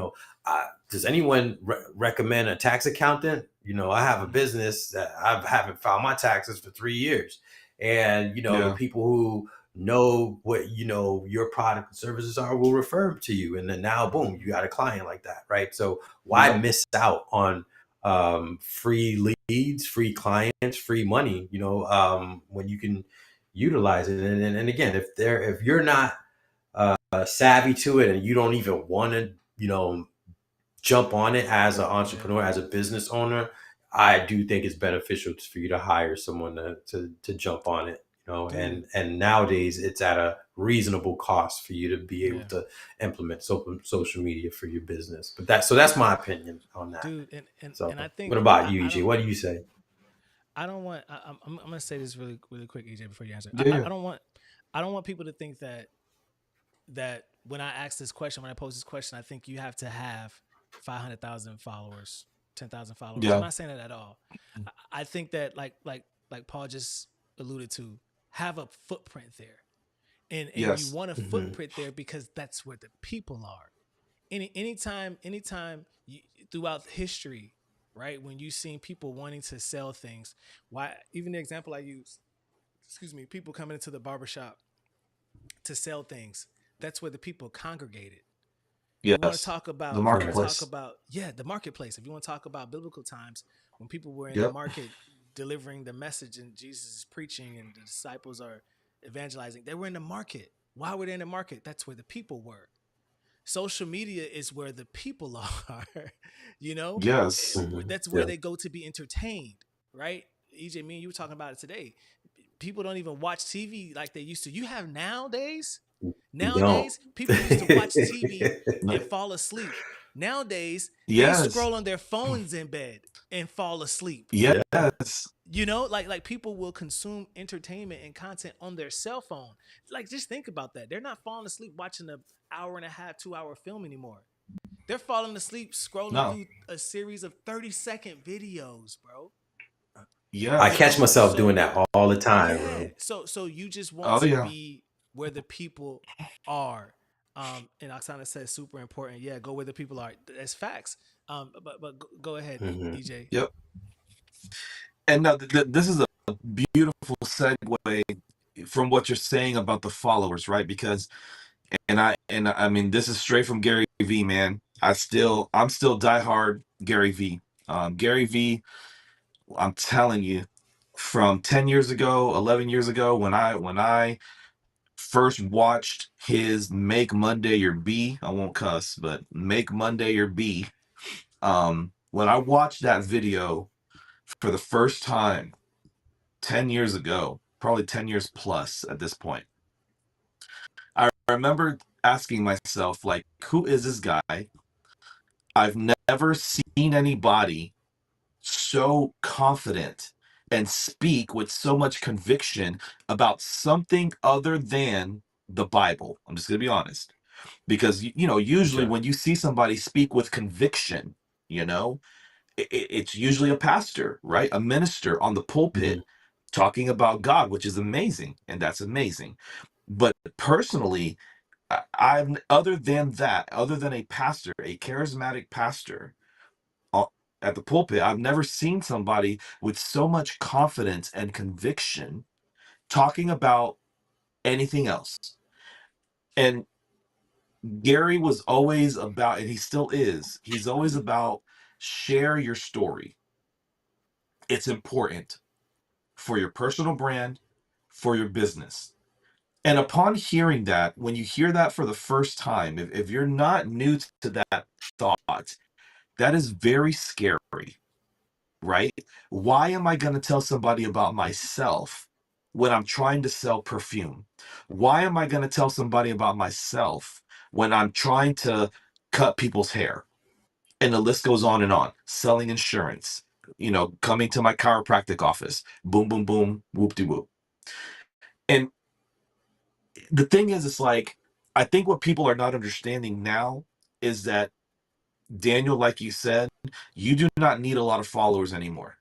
does anyone recommend a tax accountant? I have a Mm-hmm. business that I haven't filed my taxes for 3 years, and the Yeah. people who know what your product and services are will refer to you, and then now boom, you Mm-hmm. got a client like that, right? So why Yep. miss out on free leads, free clients, free money, when you can utilize it? And again, if you're not savvy to it and you don't even want to jump on it as an Yeah. entrepreneur, as a business owner, I do think it's beneficial for you to hire someone to jump on it. Dude. And nowadays it's at a reasonable cost for you to be able Yeah. to implement social media for your business. But that's my opinion on that. Dude. And So I what think about I, you, I EJ? don't What do you say? I don't want. I'm gonna say this really, really quick, EJ, before you answer. Yeah. I don't want. I don't want people to think that when I ask this question, when I pose this question, I think you have to have 500,000 followers, 10,000 followers. I'm Yeah. not saying that at all. I think that like Paul just alluded to, have a footprint there, and you Yes. want a Hmm. footprint there because that's where the people are. Anytime throughout history, right? When you've seen people wanting to sell things, why even the example I use, excuse me, people coming into the barbershop to sell things. That's where the people congregated. If you want to Yes. talk The about, if you want to Right. talk marketplace. about, yeah, the marketplace. If you want to talk about biblical times when people were in the Yep. market delivering the message and Jesus is preaching and the disciples are evangelizing, they were in the market. Why were they in the market? That's where the people were. Social media is where the people are. you know, Yes. that's where Yeah. they go to be entertained, right? EJ, me and you were talking about it today. People don't even watch TV like they used to. You have nowadays, We don't. people used to watch TV No- and fall asleep. Nowadays, they Yes. scroll on their phones in bed and fall asleep. Yeah. Yes. You know, like people will consume entertainment and content on their cell phone. Like, just think about that. They're not falling asleep watching a hour and a half, 2 hour film anymore. They're falling asleep scrolling No. through a series of 30-second videos, bro. Yeah. I You catch know, myself doing so that all the time, yeah, bro. so you just want Oh to yeah. be where the people are. And Oksana says super important. Yeah, go where the people are. That's facts. But go ahead, Hmm. EJ. Yep. And now this is a beautiful segue from what you're saying about the followers, right? Because I mean this is straight from Gary V, man. I'm still diehard Gary V. Gary V, I'm telling you, from 10 years ago, 11 years ago, when I first watched his Make Monday Your B, I won't cuss, but Make Monday Your B, when I watched that video for the first time 10 years ago, probably 10 years plus at this point, I remember asking myself, like, who is this guy? I've never seen anybody so confident and speak with so much conviction about something other than the Bible. I'm just going to be honest. Because, usually Okay. when you see somebody speak with conviction, you know, it's usually a pastor, right? A minister on the Hmm. pulpit talking about God, which is amazing. And that's amazing. But personally, I've other than that, other than a pastor, a charismatic pastor uh, at the pulpit, I've never seen somebody with so much confidence and conviction talking about anything else. And Gary was always about, and he still is, he's always about share your story. It's important for your personal brand, for your business. And upon hearing that, when you hear that for the first time, if you're not new to that thought, that is very scary, right? Why am I going to tell somebody about myself when I'm trying to sell perfume? Why am I going to tell somebody about myself when I'm trying to cut people's hair? And the list goes on and on. Selling insurance, coming to my chiropractic office, boom, boom, boom, whoop de whoop. And the thing is, it's like, I think what people are not understanding now is that, Daniel, like you said, you do not need a lot of followers anymore.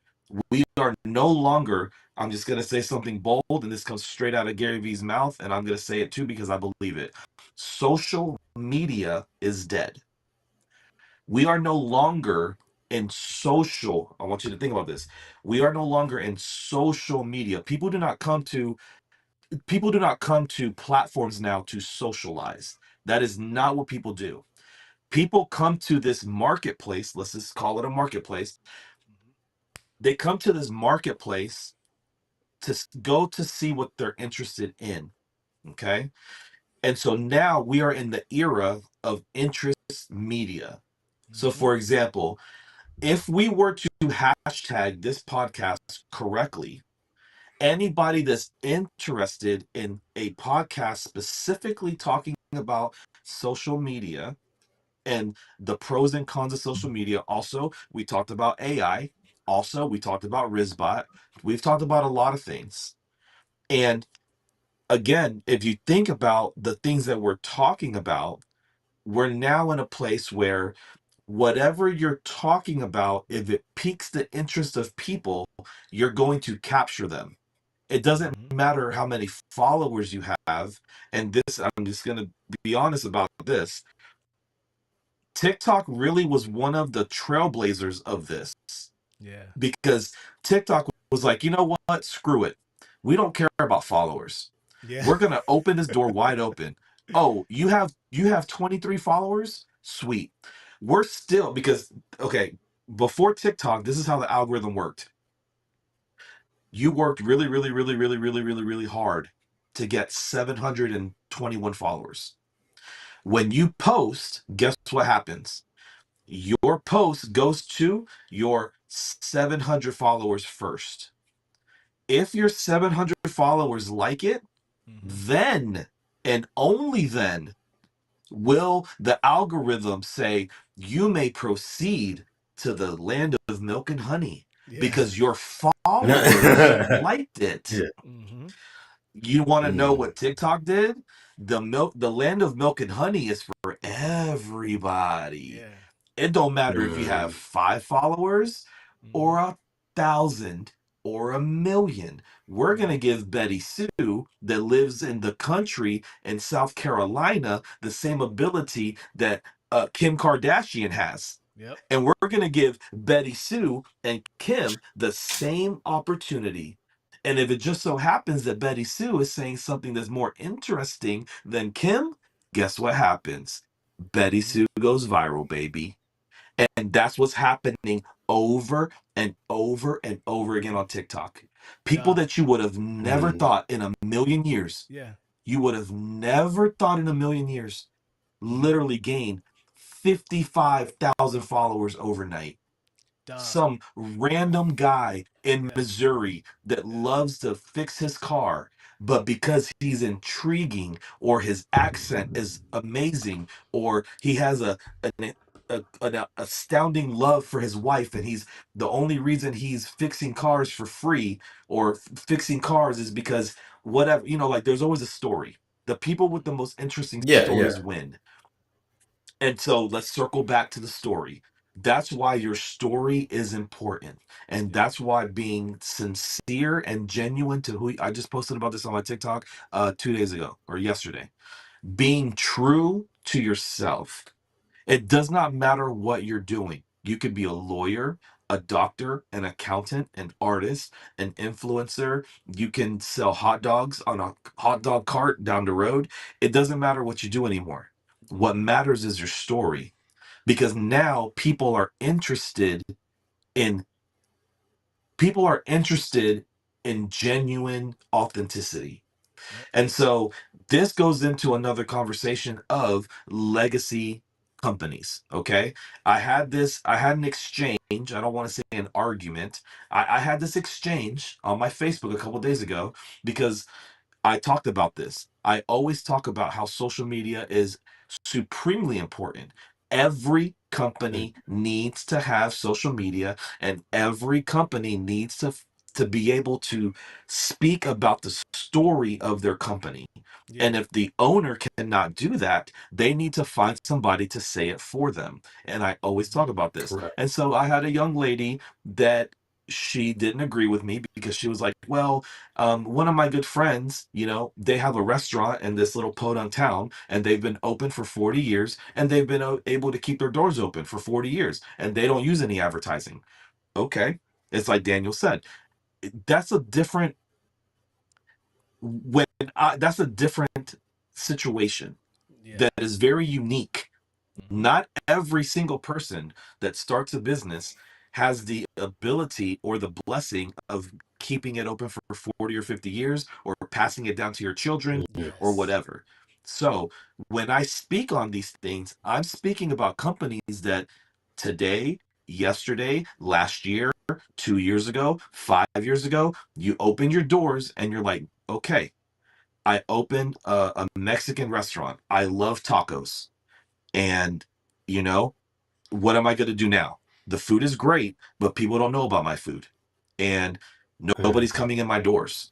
We are no longer, I'm just going to say something bold, and this comes straight out of Gary Vee's mouth, and I'm going to say it too because I believe it. Social media is dead. We are no longer in social. I want you to think about this. We are no longer in social media. People do not come to platforms now to socialize. That is not what people do. People come to this marketplace, let's just call it a marketplace. They come to this marketplace to go to see what they're interested in. Okay. And so now we are in the era of interest media. So, Mm-hmm. for example, if we were to hashtag this podcast correctly, anybody that's interested in a podcast specifically talking about social media and the pros and cons of social media. Also, we talked about AI. Also, we talked about Rizbot. We've talked about a lot of things. And again, if you think about the things that we're talking about, we're now in a place where whatever you're talking about, if it piques the interest of people, you're going to capture them. It doesn't Mm-hmm. matter how many followers you have. And this, I'm just going to be honest about this. TikTok really was one of the trailblazers of this Yeah. because TikTok was like, you know what? Screw it. We don't care about followers. Yeah. We're going to open this door wide open. Oh, you have 23 followers? Sweet. We're still because okay, before TikTok, this is how the algorithm worked. You worked really, really, really, really, really, really, really hard to get 721 followers. When you post, guess what happens? Your post goes to your 700 followers first. If your 700 followers like it, Mm-hmm. then and only then will the algorithm say you may proceed to the land of milk and honey Yeah. because your followers liked it. Yeah. Mm-hmm. You want to know Mm. what TikTok did? The land of milk and honey is for everybody. Yeah. It don't matter if you have Mm. 5 followers Mm-hmm. or 1,000 or 1,000,000. We're Yep. gonna give Betty Sue that lives in the country in South Carolina the same ability that Kim Kardashian has. Yep. And we're going to give Betty Sue and Kim the same opportunity. And if it just so happens that Betty Sue is saying something that's more interesting than Kim, guess what happens? Betty Mm-hmm. Sue goes viral, baby. And that's what's happening over and over and over again on TikTok. People Duh. that you would have never Mm. thought in a million years, Yeah. you would have never thought in a million years, Mm-hmm. literally gained 55,000 followers overnight. Duh. Some random guy in Yeah. Missouri that Yeah. loves to fix his car, but because he's intriguing or his accent is amazing or he has an astounding love for his wife and he's the only reason he's fixing cars for free or fixing cars is because whatever, like there's always a story. The people with the most interesting Yeah, yeah. stories win. And so let's circle back to the story. That's why your story is important. And Yep. that's why being sincere and genuine to who I just posted about this on my TikTok 2 days ago or yesterday. Being true to yourself. It does not matter what you're doing. You could be a lawyer, a doctor, an accountant, an artist, an influencer. You can sell hot dogs on a hot dog cart down the road. It doesn't matter what you do anymore. What Mm-hmm. matters is your story because now in people are interested in genuine authenticity. Yep. And so this goes into another conversation of legacy companies. Okay. I had an exchange. I don't want to say an argument. I had this exchange on my Facebook a couple days ago because I talked about this. I always talk about how social media is supremely important. Every Mm. company needs to have social media, and every company needs to be able to speak about the story of their company. Yeah. And if the owner cannot do that, they need to find somebody to say it for them. And I always Mm-hmm. talk about this. Correct. And so I had a young lady that she didn't agree with me because she was like, well, one of my good friends, they have a restaurant in this little podunk town, and they've been open for 40 years, and they've been able to keep their doors open for 40 years, and they don't use any advertising. Okay, it's like Daniel said, that's a different when that's a different situation Yeah. that is very unique. Mm-hmm. Not every single person that starts a business has the ability or the blessing of keeping it open for 40 or 50 years or passing it down to your children Mm. or Yes. whatever. So, when I speak on these things, I'm speaking about companies that today, yesterday, last year, 2 years ago, 5 years ago, you open your doors and you're like, okay, I opened a Mexican restaurant. I love tacos. And, you know, what am I going to do now? The food is great, but people don't know about my food. And Mm. nobody's coming in my doors.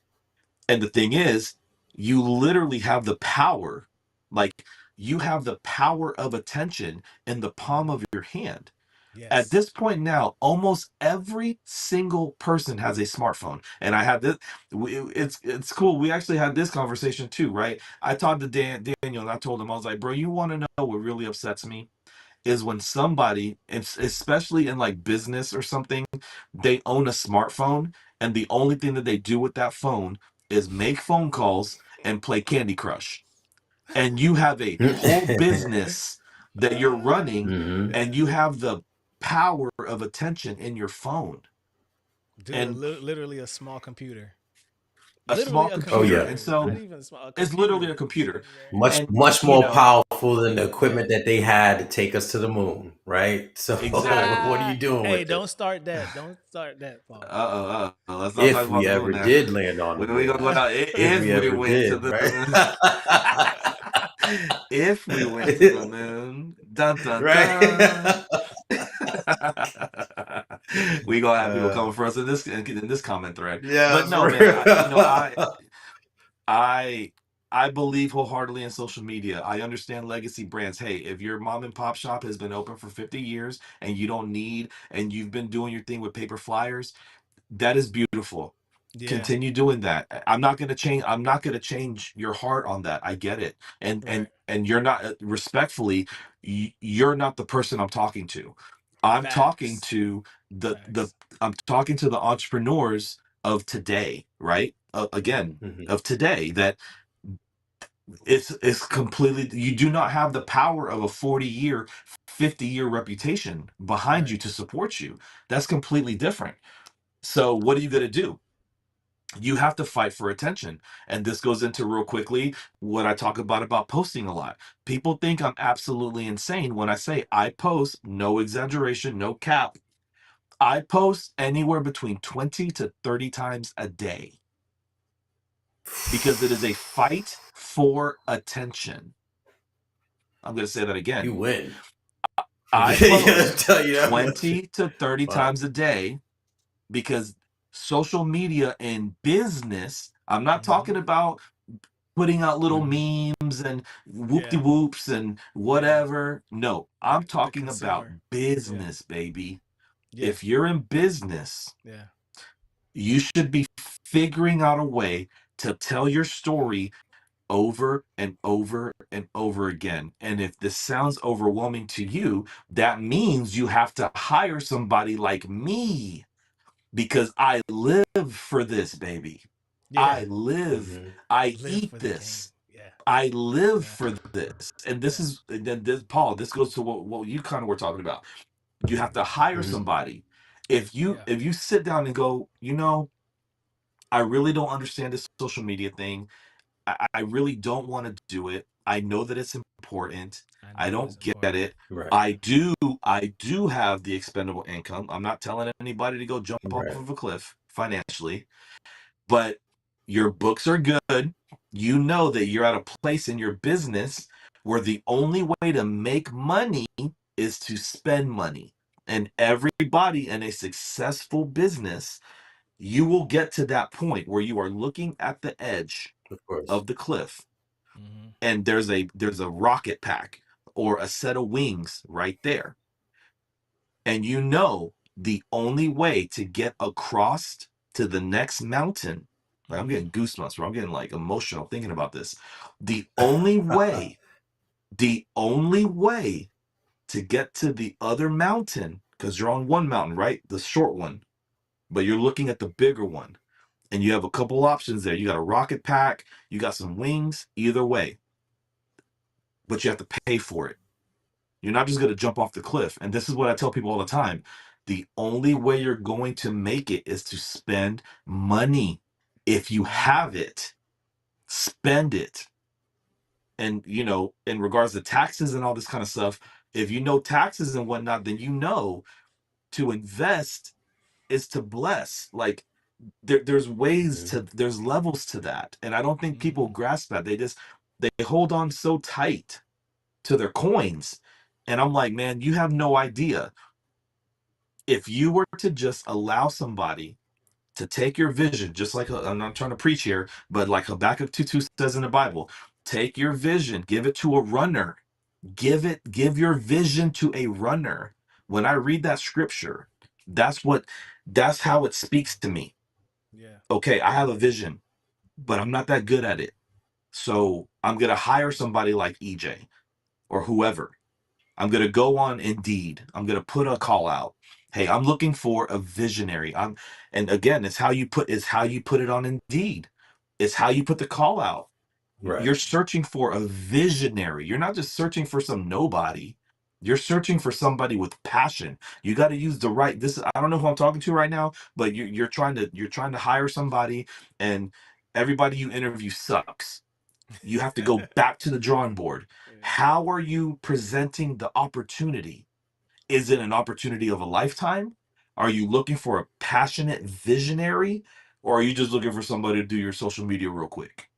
And the thing is, you literally have the power, like, you have the power of attention in the palm Mm-hmm. of your hand. At Yes. this point now, almost every single person has a smartphone. And I had this, it's cool. We actually had this conversation too, right? I talked to Daniel and I told him, I was like, bro, you want to know what really upsets me? Is when somebody, especially in like business or something, they own a smartphone and the only thing that they do with that phone is make phone calls and play Candy Crush. and you have a whole business that you're running, Hmm. and Yeah. you have the power of attention in your phone Dude, and literally a small computer. a Literally small a Oh computer. yeah, And computer. so Not even small, a it's literally a computer computer. sitting there. much And, much you more know, powerful than the Yeah. equipment that they had to take us to the moon, right? So what are exactly. you doing Hey, with it? don't start that. Don't start that, Paul. Let's not talk If about we the moon ever now. did land on the We gonna moon, go down. if If we we ever went to did, the right? if we went to the moon, dun dun dun. Right. We gonna have people uh, coming for us in this comment thread. But yeah, no, for man, real. I I believe wholeheartedly in social media. I understand legacy brands. Hey, if your mom and pop shop has been open for 50 years and you don't need and you've been doing your thing with paper flyers, that is beautiful. Yeah. Continue doing that. I'm not going to change. I'm not going to change your heart on that. I get it. And Right. you're not, respectfully, you're not the person I'm talking to. I'm talking Facts. to the Facts. I'm talking to the entrepreneurs of today, right? Mm-hmm. Again, Mhm. of today, that it's completely, you do not have the power of a 40-year, 50-year reputation behind Right. you to support you. That's completely different. So what are you going to do? You have to fight for attention. And this goes into real quickly what I talk about posting a lot. People think I'm absolutely insane when I say I post, no exaggeration, no cap. I post anywhere between 20 to 30 times a day because it is a fight for attention. I'm going to say that You again. win. I Yeah, post tell you that much. 20 to 30 Wow. times a day because social media and business, I'm not Mm-hmm. talking about putting out little Mhm. memes and whoop de Yeah. whoops and Yeah. whatever. No, The I'm the talking about consumer. Yeah. business, baby. Yeah. If you're in business, Yeah. you should be figuring out a way to tell your story over and over and over again. And if this sounds overwhelming to you, that means you have to hire somebody like me because I live for this, baby. Yeah. I live, Mhm. I Live eat for the game. this. Yeah. I live Yeah. for this. And this Yeah. is, and then this, Paul, this goes to what you kind of were talking about. You have to hire Mhm. somebody. If you Yeah. if you sit down and go, I really don't understand this social media thing. I really don't want to do it. I know that it's important. I I know it's don't get important. it. Right. I do have the expendable income. I'm not telling anybody to go jump off Right. of a cliff financially, but your books are good. You know that you're at a place in your business where the only way to make money is to spend money. And everybody in a successful business, you will get to that point where you are looking at the edge Of course. of the cliff Mm-hmm. and there's a rocket pack or a set of wings right there, and the only way to get across to the next mountain, like, I'm Mm-hmm. getting goosebumps, bro. I'm getting like emotional thinking about this. The only way the only way to get to the other mountain, because you're on one mountain, right, the short one, but you're looking at the bigger one, and you have a couple options there. You got a rocket pack, you got some wings, either way, but you have to pay for it. You're not just going to jump off the cliff. And this is what I tell people all the time. The only way you're going to make it is to spend money. If you Mm-hmm. have it, spend it. And, in regards to taxes and all this kind of stuff, if you know taxes and whatnot, then to invest is to bless. Like, Mhm. there's levels to that. And I don't think people Mm-hmm. grasp that. They hold on so tight to their coins. And I'm like, man, you have no idea. If you were to just allow somebody to take your vision, just like, I'm not trying to preach here, but like Habakkuk 2:2 says in the Bible, take your vision, give it to a runner, give your vision to a runner. When I read that scripture, that's what, that's how it speaks to me. Yeah. Okay, I have a vision, but I'm not that good at it. So I'm going to hire somebody like EJ or whoever. I'm going to go on Indeed. I'm going to put a call out. Hey, I'm looking for a visionary. And again, it's how you put it on Indeed. It's how you put the call out. Right. You're searching for a visionary. You're not just searching for some nobody. You're searching for somebody with passion. You got to use the right. This I don't know who I'm talking to right now, but you're trying to hire somebody, and everybody you interview sucks. You have to go back to the drawing board. How are you presenting the opportunity? Is it an opportunity of a lifetime? Are you looking for a passionate visionary, or are you just looking for somebody to do your social media real quick?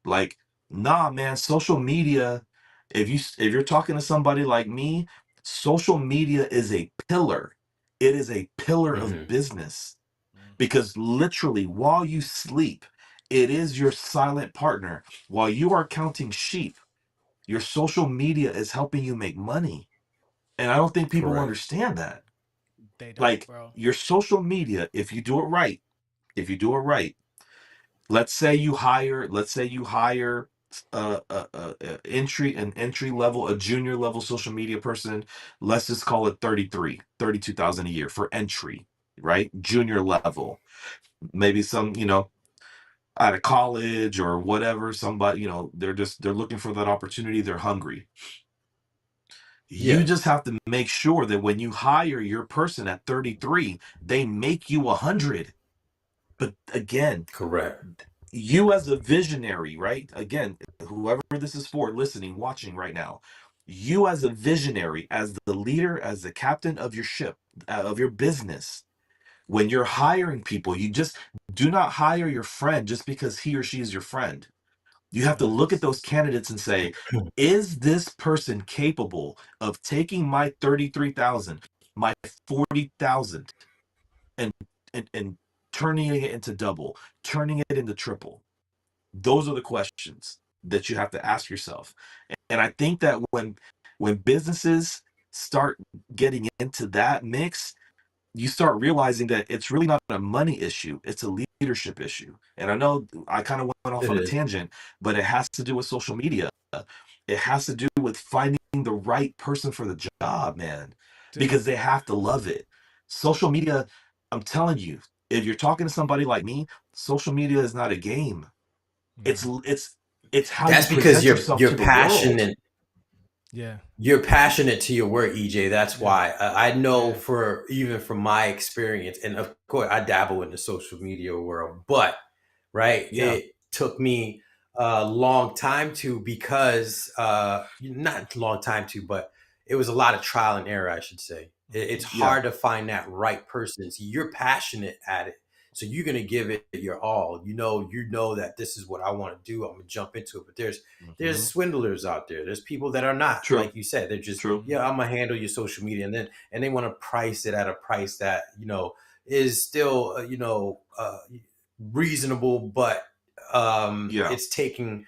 Like, nah, man, social media, if you're talking to somebody like me, social media is a pillar. It is a pillar of Hmm. business Mhm. because literally while you sleep, it is your silent partner. While you are counting sheep, your social media is helping you make money. And I don't think people Correct. understand that. They don't, Like bro. your social media, if you do it right, let's say you hire an entry level, a junior level social media person. Let's just call it 32,000 a year for entry, right? Junior level. Maybe some, out of college or whatever, somebody, they're looking for that opportunity, they're hungry. You Yeah. just have to make sure that when you hire your person at 33, they make you 100. But again, Correct. you as a visionary, right? Again, whoever this is for, listening, watching right now, you as a visionary, as the leader, as the captain of your ship, of your business, when you're hiring people, you just do not hire your friend just because he or she is your friend. You have to look at Facts. those candidates and say, is this person capable of taking my 33,000, my 40,000, and and turning it into double, turning it into triple? Those are the questions that you have to ask yourself. And I think that when businesses start getting into that mix, you start realizing that it's really not a money issue, it's a leadership issue. And I know I kind of went off It on a is. tangent, but it has to do with social media. It has to do with finding the right person for the job, man, because Dude. they have to love it. Social media, I'm telling you, if you're talking to somebody like me, social media is not a game. it's Mhm. it's it's how you That's because present you're yourself you're to the world. passionate. Yeah. You're passionate to your work, EJ. That's Yeah. why I know, Yeah. for even from my experience, and of course I dabble in the social media world, but right, Yeah. it took me a long time to, because not long time to, but it was a lot of trial and error, I should say. It's Mhm. Yeah. hard to find that right person. So you're passionate at it, so you're gonna give it your all. You know that this is what I want to do. I'm gonna jump into it. But there's Hmm. swindlers out there. There's people that are not, True. like you said. They're just, True. yeah, I'm gonna handle your social media, and they want to price it at a price that is still reasonable, but Yeah. it's taking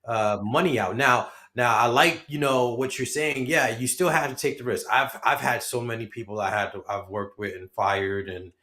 money out. Now I like what you're saying. Yeah, you still have to take the risk. I've had so many people I've worked with and fired, and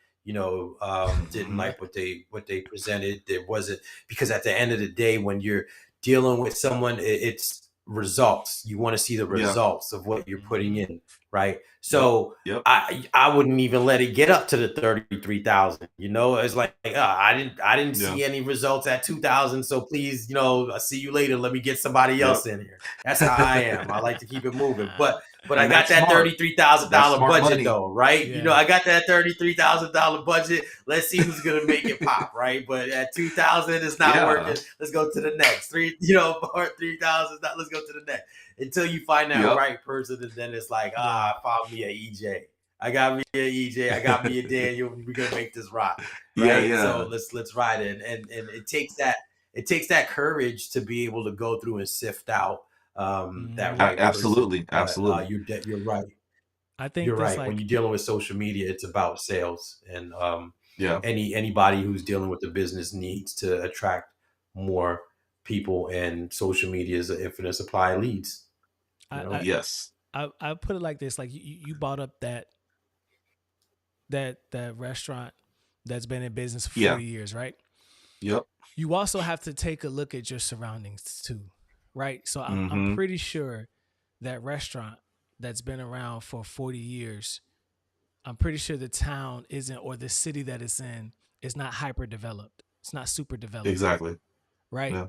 didn't like what they presented. There wasn't, because at the end of the day, when you're dealing with someone, it's results. You want to see the Yeah. results of what you're putting Mhm. in, right? Yep. So Yep. I wouldn't even let it get up to the 33,000. It's like, I didn't Yeah. see any results at 2,000. So please, I'll see you later. Let me get somebody Yep. else in here. That's how I am. I like to keep it moving. But I And got that's that smart. That's $33,000 smart budget money. though, right? Yeah. I got that $33,000 budget. Let's see who's gonna make it pop, right? But at 2,000, it's not Yeah. working. Let's go to the next or 3,000. Let's go to the next until you find that Yep. right person, and then it's like, Yeah. I found me a EJ. I got me a EJ. I got me a Daniel. We're gonna make this rock, Yeah. right? So Yeah. let's ride it. And it takes that courage to be able to go through and sift out that Mhm. right person. Absolutely. But Absolutely. you're right. I think You're this right. When like you're dealing with social media, it's about sales, and Yeah. anybody who's dealing with the business needs to attract more people, and social media is an infinite supply of leads. You I know. I Yes. I put it like this, like you brought up that restaurant that's been in business for Yeah. 40 years, right? Yep. You also have to take a look at your surroundings too, right? So I'm Mm-hmm. pretty sure that restaurant that's been around for 40 years, I'm pretty sure the town isn't, or the city that it's in is not hyper developed. It's not super developed, Exactly. right? Yeah.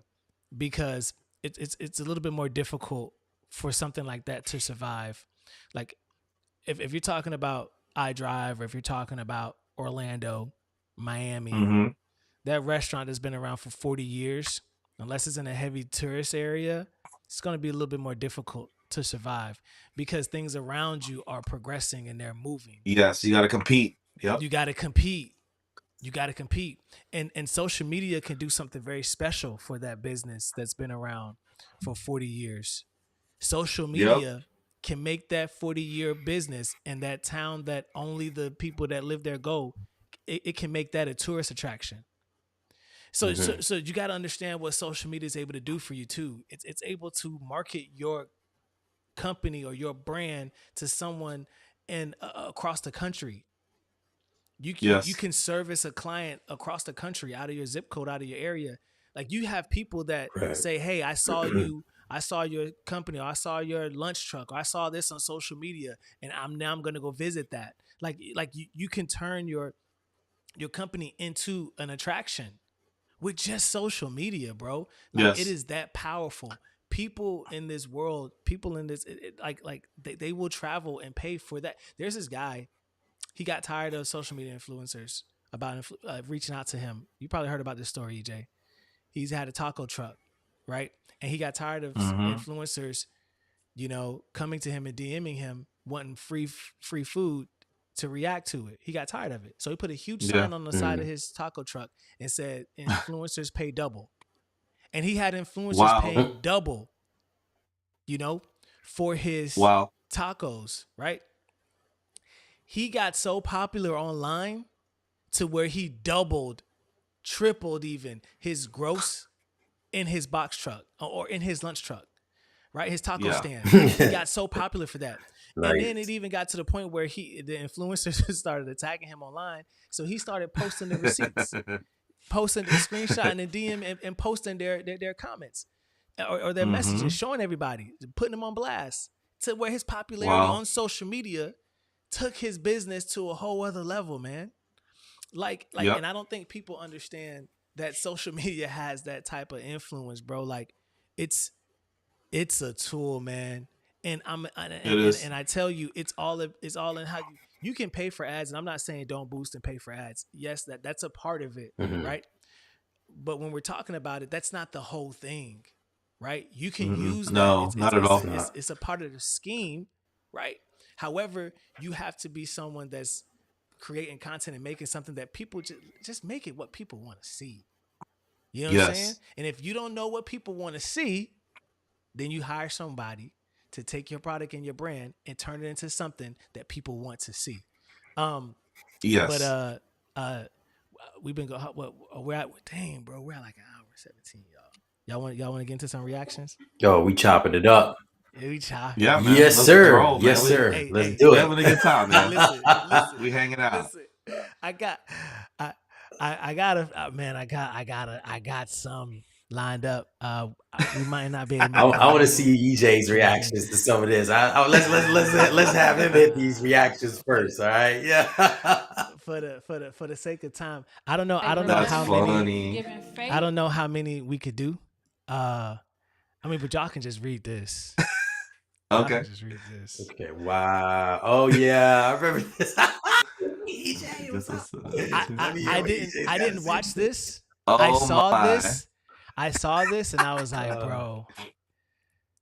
Because it's a little bit more difficult for something like that to survive. Like if you're talking about iDrive, or if you're talking about Orlando, Miami, Mm-hmm. that restaurant has been around for 40 years, unless it's in a heavy tourist area, it's going to be a little bit more difficult to survive because things around you are progressing and they're moving. Yes, you got to compete. Yep. You got to compete. You got to compete. And social media can do something very special for that business that's been around for 40 years. Social Yep. media can make that 40-year business and that town that only the people that live there go, it can make that a tourist attraction. So so you got to understand what social media is able to do for you too. It's able to market your company or your brand to someone in across the country. You Yes. can service a client across the country, out of your zip code, out of your area. Like you have people that Right. say, "Hey, I saw you. I saw your company, or I saw your lunch truck, or I saw this on social media, and I'm going to go visit that." Like you can turn your company into an attraction with just social media, bro. Like it Yes. is that powerful. People in this world, people in this, like they will travel and pay for that. There's this guy. He got tired of social media influencers about reaching out to him. You probably heard about this story, EJ. He's had a taco truck, right? And he got tired of Mm-hmm. influencers, coming to him and DMing him wanting free food to react to it. He got tired of it. So he put a huge Yeah. sign on the side of his taco truck and said, influencers pay double. And he had influencers Wow. paying double, for his Wow. tacos, right? He got so popular online to where he doubled, tripled even his gross in his box truck or in his lunch truck, right? His taco Yeah. stand. He got so popular for that. And then it even got to the point where the influencers started attacking him online. So he started posting the receipts, posting the screenshot in the DM and posting their comments or their Mm-hmm. messages, showing everybody, putting them on blast, to where his popularity Wow. on social media took his business to a whole other level, man. Like, Yep. and I don't think people understand that social media has that type of influence, bro. Like, it's a tool, man. And It is. and I tell you, it's all in how you can pay for ads. And I'm not saying don't boost and pay for ads. Yes, that's a part of it, right? But when we're talking about it, that's not the whole thing, right? You can use that. No, not at all. It's a part of the scheme, right? However, you have to be someone that's creating content and making something that people just make it what people want to see. You know what I'm saying? And if you don't know what people want to see, then you hire somebody to take your product and your brand and turn it into something that people want to see. Yes. But we've been going. We're at dang, bro. We're at like an hour 17, y'all. Y'all want to get into some reactions? Yo, we chopping it up. Yeah, we chop. Yeah, man. Yes, Let's sir. roll, Yes, man. sir. Hey, Let's hey, do We it. having a good time, man. Listen, We hanging out. listen. I got some lined up. We might not be able to I make want to see EJ's reactions to some of this. Let's have him hit these reactions first. All right, yeah. for the sake of time. I don't know That's how funny. many. I don't know how many we could do. I mean, but y'all can just read this. Okay. Just read this. Okay. Wow. Oh yeah, I remember this. EJ, This is. I didn't watch this. Oh I saw my. this. I saw this and I was like, bro.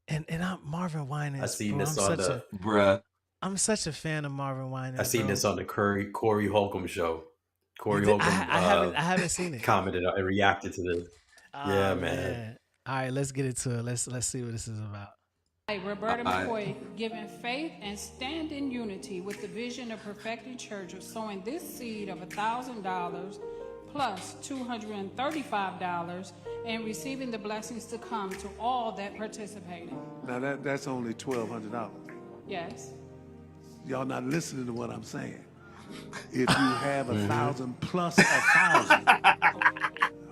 And I'm Marvin Winans. I seen bro. this on the bruh. I'm such a fan of Marvin Winans. I seen bro. this on the Corey Holcomb show. Corey You did? Holcomb. I haven't seen it. Commented and reacted to this. Yeah, man. All right, let's get into it. Let's see what this is about. Roberta McCoy, giving faith and stand in unity with the vision of perfecting church of sowing this seed of $1,000 plus $235 and receiving the blessings to come to all that participated. Now that's only $1,200. Yes. Y'all not listening to what I'm saying. If you have 1,000 plus 1,000,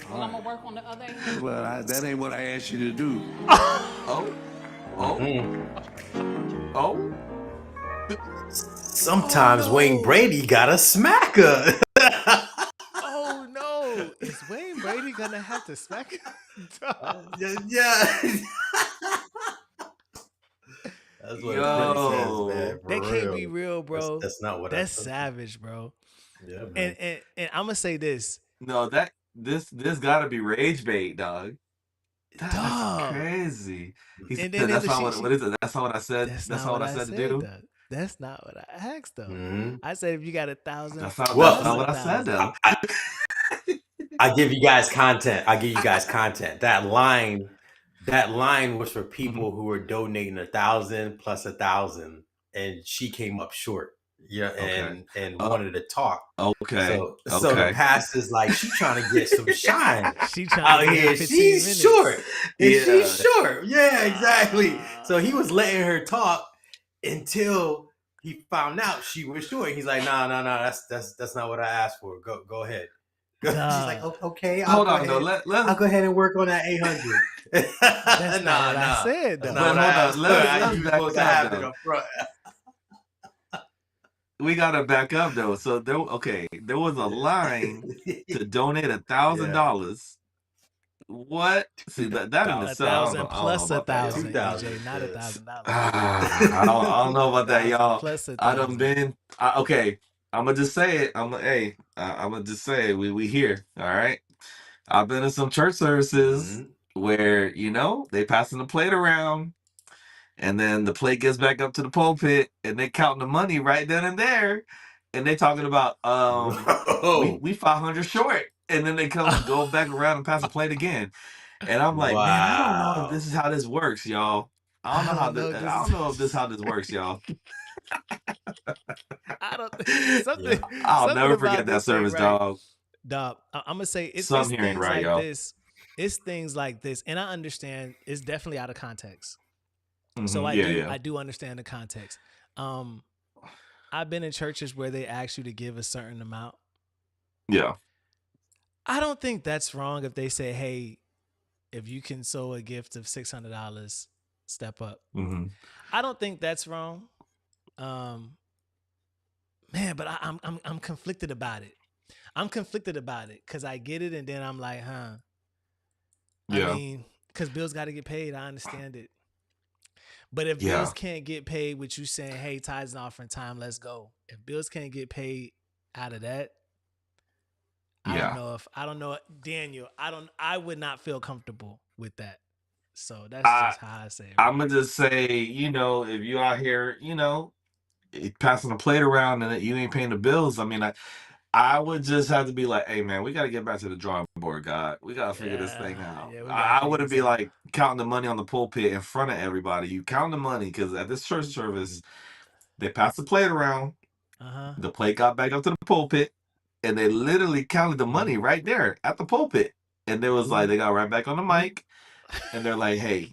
Well, I'm gonna work on the other end. well, that ain't what I asked you to do. Oh. Sometimes Wayne Brady got a smacker. Oh no! Is Wayne Brady gonna have to smack. Yeah. That's what a Prince says, man. Yo, For That can't real. be real, bro. That's not what I That's said. savage, bro. Yeah, And man. and I'm gonna say this, no, that this gotta be rage bait, dog. That's dog. crazy. He And said, then "That's not she what is it? That's not what I said. that's That's not not what what I I said to said do. though. That's not what I asked though. Hmm. I said if you got 1,000 That's plus not Well, a what I said thousand. though." I give you guys content. I give you guys content. That line was for Mhm. people who were donating 1,000 plus 1,000, and she came up short. Yeah, Okay. and Uh, wanted to talk. okay. So the Okay. pastor's like, she trying to get some shine She trying to out get her here. 15 She's minutes. short, and she's Yeah. short. Yeah, exactly. So he was Ah. letting her talk until he found out she was short. He's like, no, that's not what I asked for. Go ahead. She's like, Duh. okay, Hold on though. I'll Let's go ahead and work on that 800. That's not what I Nah, said that's though. not but what I hold on. asked for. Let's You were back supposed to up have it though. up front. We gotta back up though. So there was a line to donate Yeah, $1,000. What? See that in A itself, thousand I don't know plus a about that, y'all. thousand, 2,000. EJ, not $1,000. I don't know about that, 1,000 y'all. plus a I done thousand. been okay. I'm gonna just say it. I'm gonna just say it. We here. All right. I've been in some church services Mhm. where they passing the plate around, and then the plate gets back up to the pulpit, and they counting the money right then and there, and they talking about Bro. we 500 short, and then they go back around and pass the plate again. And I'm like, man, I don't know if this Wow. is how this works, y'all. I don't know. I don't know if this how this works, y'all. I don't Yeah. I'll something never about forget that this ain't service, right. dog. Dog, I'm gonna say it's Something here ain't things right, like y'all. this. It's things like this, and I understand it's definitely out of context. So Yeah, yeah, I do understand the context. Um, I've been in churches where they ask you to give a certain amount. yeah. I don't think that's wrong if they say, "Hey, if you can sow a gift of $600, step up." hmm I don't think that's wrong. Um, man, but I'm conflicted about it. I'm conflicted about it because I get it, and then I'm like, huh. I Yeah, mean, because bills got to get paid. I understand it. But if bills yeah, can't get paid with you saying, "Hey, tithes and offering time, let's go." If bills can't get paid out of that, yeah. I don't know, Daniel. I would not feel comfortable with that. So that's I just how I say it, I'm bro. gonna just say, if you out here, passing the plate around and you ain't paying the bills, I mean, I would just have to be like, hey man, we got to get back to the drawing board, God. We got to figure this thing out. Yeah, we gotta I figure wouldn't this be out. like counting the money on the pulpit in front of everybody. You count the money because at this church service, they passed the plate around. Uh-huh. The plate got back up to the pulpit, and they literally counted the Mm-hmm. money right there at the pulpit. And they was like, Mhm. they got right back on the mic, and they're like, hey,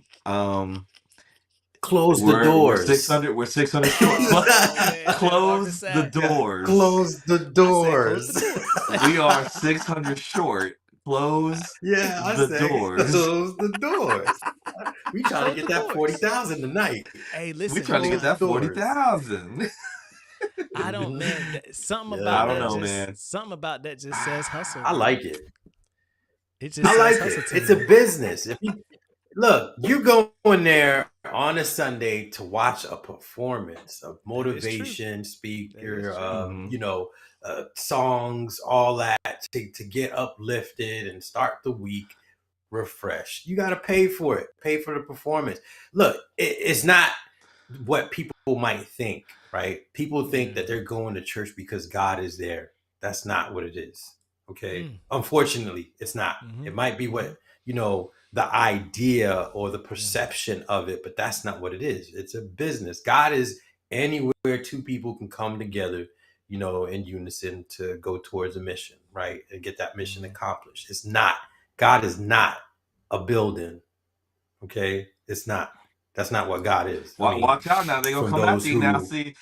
Close the we're doors. 600 short. Oh man, that brought the Close the sack. Yeah, doors. close the I said, close the doors. doors. We are 600 short. Close Yeah, I the said doors. close the doors. We trying to Close get the that doors. 40,000 tonight. Hey, We listen, trying to get Close the that doors. 40,000. I don't, Mhm. man. Something Yeah, about I don't that man. know, man. just says hustle, I bro. like it. It just I says like hustle it. to It's a me. business. Look, you're going there on a Sunday to watch a performance, a That is true. motivation That is speaker, true. hmm songs, all that to get uplifted and start the week refreshed. You got to pay for it. Pay for the performance. Look, it's not what people might think, right? People think that Yeah. they're going to church because God is there. That's not what it is. Okay. Mm. Unfortunately, it's not. Mm-hmm. It might be Mm-hmm. what, the idea or the Yeah. perception of it, but that's not what it is. It's a business. God is anywhere two people can come together, in unison to go towards a mission, right? And get that mission Mm-hmm. accomplished. God is not a building. Okay. It's not. That's not what God is. I mean, Watch out now. They're going to from come those after you now. who, See,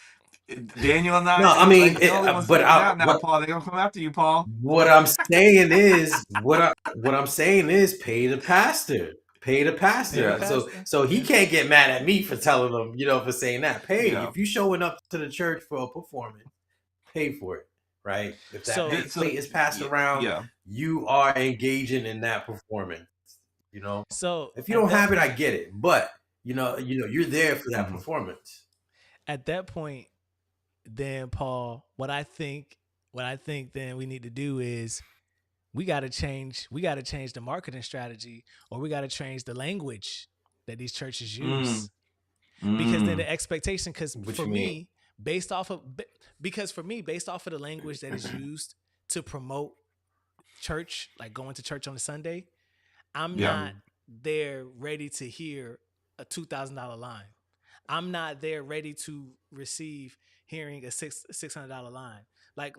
Daniel and I no, I ain't, mean, ain't the only ones but speaking out now, Paul. They're going to come after you, Paul. what I'm saying is, what I'm saying is, pay the pastor. Pay the Pay the pastor. Yeah. So he pastor. can't get mad at me for telling him, for saying that. Pay. Yeah. If you showing up to the church for a performance, pay for it. right? If that So plate is passed around, yeah. you are engaging in that performance. You know, so if you at don't that have it, I point, get it, but you're there for that Mhm. performance. at that point, then Paul, what I think then we need to do is we got to change the marketing strategy, or we got to change the language that these churches Mm, use, because then mm, the expectation, What you mean? based off of based off of the language that is used to promote church, like going to church on a Sunday, I'm yeah. not there ready to hear a $2,000 line. I'm not there ready to receive hearing a $600 line. Like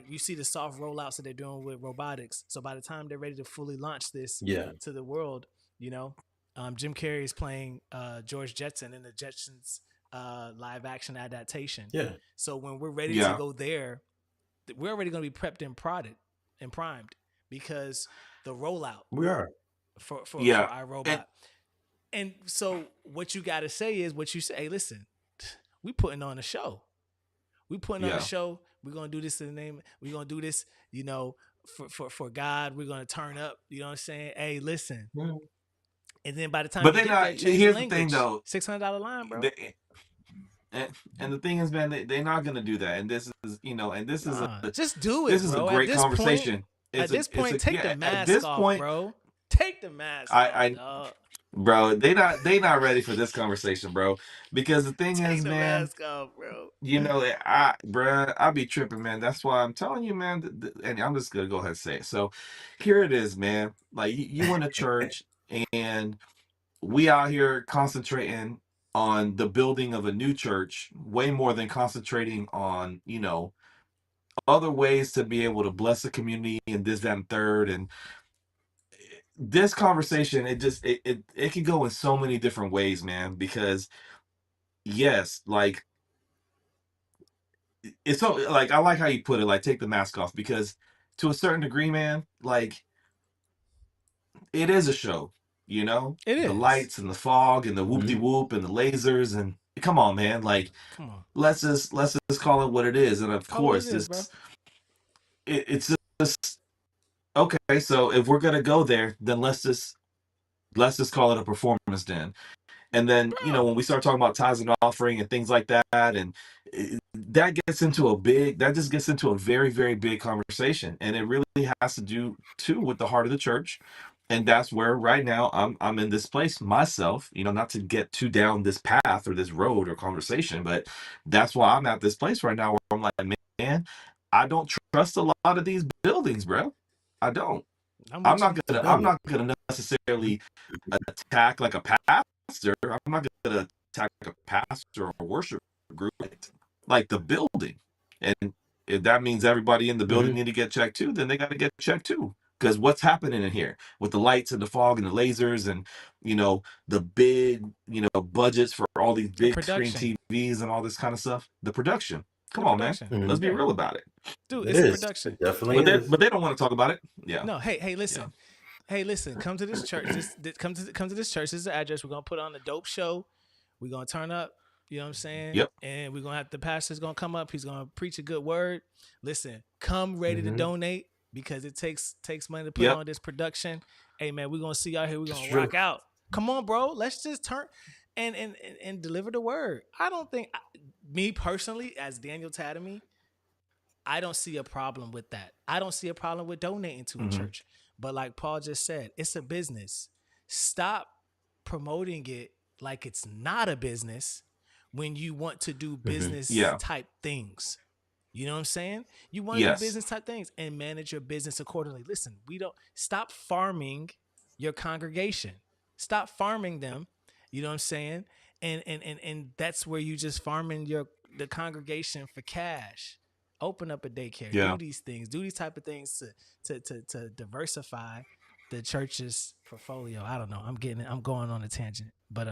you see the soft rollouts that they're doing with robotics. So by the time they're ready to fully launch this Yeah, to the world, Jim Carrey is playing George Jetson in the Jetsons live action adaptation. yeah, So when we're ready to Yeah. go there, we're already going to be prepped and prodded and primed, because the rollout we are. for Yeah. And iRobot. And so what you got to say is what you say. Hey, listen, we putting on a show. We putting on a yeah. show. We're gonna do this in the name. We're gonna do this, for God. We're gonna turn up. You know what I'm saying? Hey, listen. Mhm. And then by the time But you they get there, not. change the Here's the thing, language. though. $600 line, bro. They, and the thing is, man, they're not gonna do that. And this is, and Nah, just do this it, is a bro. At great this point, conversation. at this It's point, a take the yeah. At mask this off, point, bro. Take the mask off, I dog. bro, they not ready for this conversation, bro. Because the thing Take is, the man, mask off, bro. I be tripping, man. That's why I'm telling you, man. And I'm just gonna go ahead and say it. So, here it is, man. Like you in a church, and we out here concentrating on the building of a new church way more than concentrating on, other ways to be able to bless the community and this, that, and third. And this conversation, it can go in so many different ways, man. Because yes, like it's so like I like how you put it, like take the mask off, because to a certain degree, man, like it is a show, It the is. lights and the fog and the whoop de Mhm. whoop and the lasers, and come on, man, like Come on. let's just call it what it is. And of Call it what it course, is, bro. it's just okay. So if we're gonna go there, then let's just call it a performance then. And then, Bro. when we start talking about tithes and offering and things like that, and that just gets into a very, very big conversation. And it really has to do too with the heart of the church. And that's where right now I'm in this place myself, not to get too down this path or this road or conversation, but that's why I'm at this place right now where I'm like, man, I don't trust a lot of these buildings, bro. I don't. I'm I'm with not you. gonna No, I'm no. not gonna necessarily attack like a pastor. I'm not gonna attack a pastor or a worship group, like the building. And if that means everybody in the building Mhm. need to get checked too, then they got to get checked too. Because what's happening in here with the lights and the fog and the lasers and the big budgets for all these The big screen production. TVs and all this kind of stuff, the production. The Come on, man, production. let's Mhm. be Yeah. real about it. Dude, It it's a is. production. It definitely But they is. but they don't want to talk about it. Yeah, No, hey, yeah, listen. Hey, listen, come to this church. Come to this church. This is the address. We're gonna put on a dope show. We're gonna turn up. You know what I'm saying? yep, And we're gonna have the pastor's gonna come up. He's gonna preach a good word. Listen, come ready to Mhm. donate, because it takes money to put yep, on this production. Hey man, we're gonna see y'all here. We're It's gonna true. rock out. Come on, bro. Let's just turn and deliver the word. I don't think me personally, as Daniel Tadamy, I don't see a problem with that. I don't see a problem with donating to a hmm church. But like Paul just said, it's a business. Stop promoting it like it's not a business when you want to do Mhm. business yeah, type things. You know what I'm saying? You want to do yes, business type things and manage your business accordingly. Listen, we don't stop farming your congregation. Stop farming them. You know what I'm saying? And that's where you just farming the congregation for cash. Open up a daycare. yeah. Do these things. Do these type of things to diversify the church's portfolio. I don't know. I'm going on a tangent. But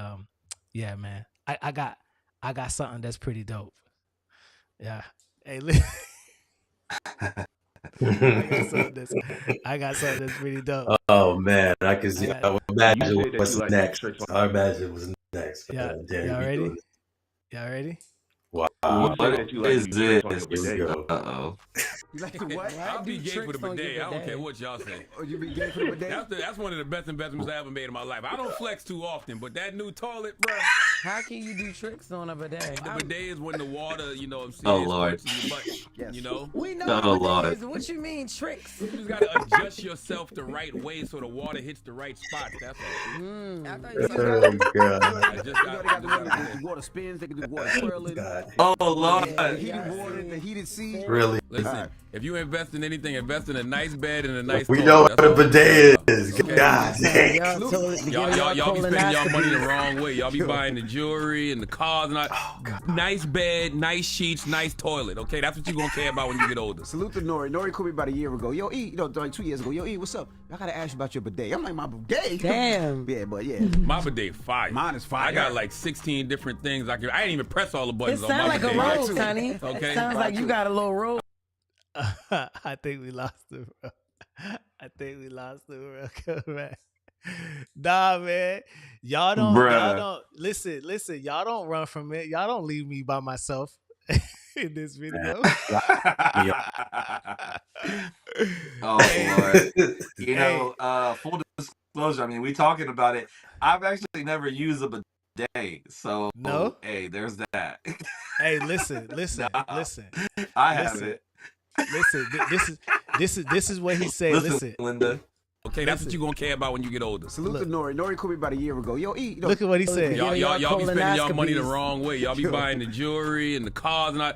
yeah, man. I got something that's pretty dope. Yeah. Hey, I got something that's I got something that's pretty dope. Oh man, I can I see. got I would You imagine said that you what's like to next. church on. I imagine what's next. yeah. Danny Y'all be doing ready? this. Y'all ready? Wow. You said What that you like to is use church on this? your Here we day. go. Uh-oh. You like the what? I'll be gay for the bidet. I don't care what y'all say. Oh, you be gay for the bidet? That's one of the best investments I ever made in my life. I don't flex too often, but that new toilet, bro. How can you do tricks on a bidet? The bidet is when the water, you know what I'm saying, Oh, Lord. squirts in your butt, Yes. you know? We know Oh, what Lord. that is. What you mean tricks? You just gotta adjust yourself the right way so the water hits the right spots. That's all. I thought you said Oh God. I just You know, they got the one that got do water spins. They can do water twirling. Oh Lord. The heated water, the heated sea. Really? Listen, if you invest in anything, invest in a nice bed and a nice We toilet. know That's what a all. bidet is. Okay. God dang. y'all told it to give Y'all be spending y'all money the colonoscopy. wrong way. Y'all be buying the jewelry and the cars and all. Nice bed, nice sheets, nice toilet. Okay, that's what you gonna care about when you get older. Salute to Nori. Nori called me about a year ago. Yo, E, like 2 years ago. Yo, E, what's up? I gotta ask you about your bidet. I'm like, my bidet? Damn. Yeah, but yeah. My bidet fire. Mine is fire. I got like 16 different things I ain't even press all the It buttons on sounds my like a bidet. rose, honey. Okay. It sounds like you got a little rose. I think we lost it, bro. I think we lost it, bro. Come back. Nah, man. Y'all don't listen, y'all don't run from it. Y'all don't leave me by myself in this video. Oh Lord. You know, full disclosure, I mean, we talking about it. I've actually never used a bidet. So No? hey, there's that. Hey, listen. Nah. Listen. I Listen. haven't. Listen. This is what he said. Listen. Linda. Okay, that's what you gonna care about when you get older. Salute to Nori. Nori called me about a year ago. Yo, E, Look at what he said. Y'all be spending y'all money the colonoscopies. wrong way. Y'all be buying the jewelry and the cars and all.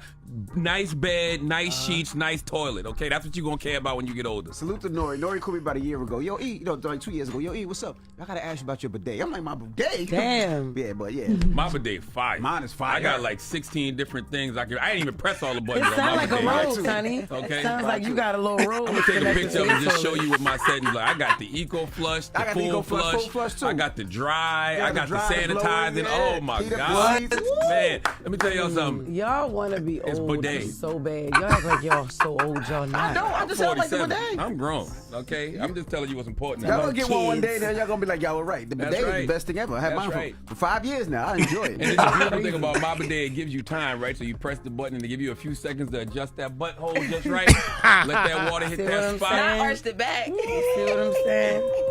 Nice bed, nice sheets, nice toilet. Okay, that's what you gonna care about when you get older. Salute to Nori. Nori called me about a year ago. Yo, E, like 2 years ago. Yo, E, what's up? I gotta ask you about your bidet. I'm like, my bidet? Damn. Yeah, but yeah. My bidet fire. Mine is fire. I got like 16 different things I ain't even press all the It buttons on sounds my like a bidet. rose, honey. Okay. It sounds like you got a little rose. I'm gonna take a connected picture to of it and your just show toilet. you what my settings like. I got the eco flush, the I got the full Eco Flush, flush, full flush, too. I got the dry, Yeah, I the got the dry, the blower, sanitizing. yeah. Oh my Heat up God, the seats. man! Let me tell y'all something. Y'all want to be It's old bidet. so bad. Y'all act like y'all so old, y'all not. I just sound like the 47. bidet. I'm grown. Okay, I'm just telling you what's important. Y'all now. gonna get one day, kids. then y'all gonna be like, y'all were right. The That's bidet is right. the best thing ever. I had That's mine right. for 5 years now. I enjoy it. And then the beautiful thing about my bidet, it gives you time, right? So you press the button and they give you a few seconds to adjust that butthole just right. Let that water hit See what that I'm spot. saying? Arched it back. You see what I'm saying?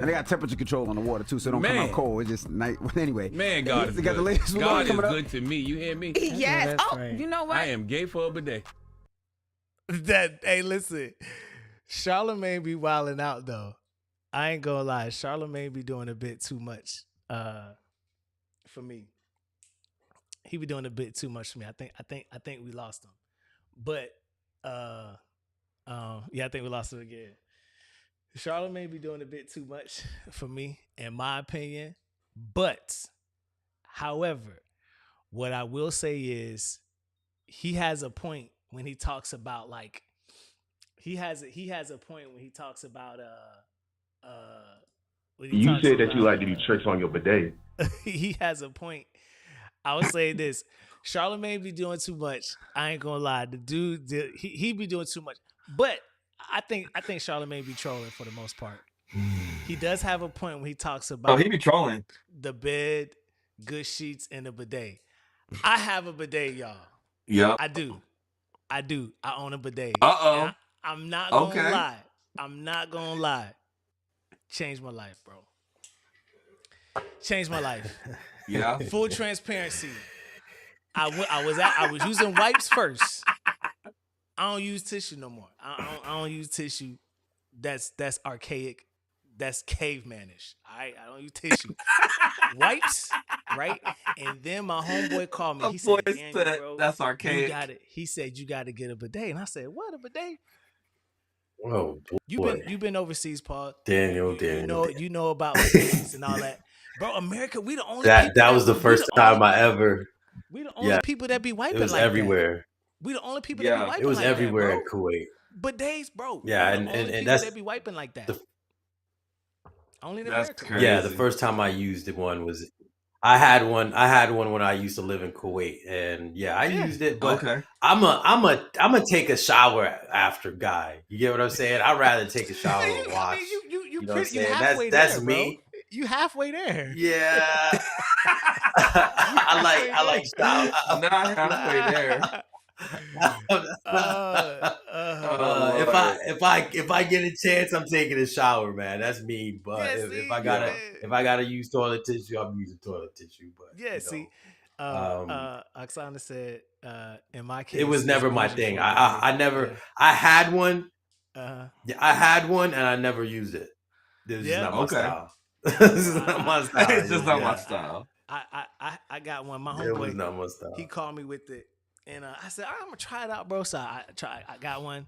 And they got temperature control on the water too, so it don't come Man. out cold. It's just night. Anyway, Man, God is they got the good. latest one God is coming up. good to me. You hear me? Yes. that's Oh, right. you know what? I am gay for a bidet. Hey, listen. Charlamagne be wilding out though. I ain't gonna lie. Charlamagne be doing a bit too much for me. He be doing a bit too much for me. I think we lost him. But yeah, I think we lost him again. Charlamagne be doing a bit too much for me, in my opinion. But, however, what I will say is he has a point when he talks about like he has a point when he talks about You said that you like to do tricks on your bidet. he has a point. I would say this: Charlamagne be doing too much. I ain't gonna lie. The dude, he be doing too much. But I think Charlamagne be trolling for the most part. He does have a point when he talks about Oh, he be trolling. the bed, good sheets, and the bidet. I have a bidet, y'all. Yep. I do. I own a bidet. Uh-oh. And I'm not gonna Okay. lie. I'm not gonna lie. Changed my life, bro. Changed my life. Yeah. Full transparency. I was using wipes first. I don't use tissue no more. I don't use tissue. That's archaic. That's cavemanish. All right, I don't use tissue. Wipes, right? And then my homeboy called me. My He said, boy "Daniel, said, bro, that's you archaic." got it." He said, "You got to get a bidet." And I said, "What, a bidet? Oh boy. You've been overseas, Paul. Daniel. You know about bidets and all that, bro. America, we the only That was the first time I ever. We the only people that be wiping It was like that. everywhere. We the only people that be wiping It was like everywhere that, in Kuwait. Bidets, bro. Yeah, We the only and people that's that be wiping like that. Only in That's America. crazy. Yeah, the first time I used one was I had one when I used to live in Kuwait, and I used it. But Okay. I'm a take a shower after guy. You get what I'm saying? I'd rather take a shower and wash. You know what I'm pretty, you saying? halfway That's there, me. bro. You halfway there. Yeah. I like shower. Not halfway there. Oh, Lord. If I get a chance, I'm taking a shower, man. That's me. But Yeah, if, see, Yeah. if I gotta use toilet tissue, I'm using toilet tissue. But yeah, see. Oksana said, in my it case, was it's never my bougie thing. for a bidet. I never. Yeah. I had one. Uh-huh. Yeah, I had one, and I never used it. This is Yeah. not my Okay. style. This Bro, is not my style. It's just not my Yeah, style. I got one. My it was homeboy, not my style. he called me with it, and I said, I'm gonna try it out, bro. So I got one,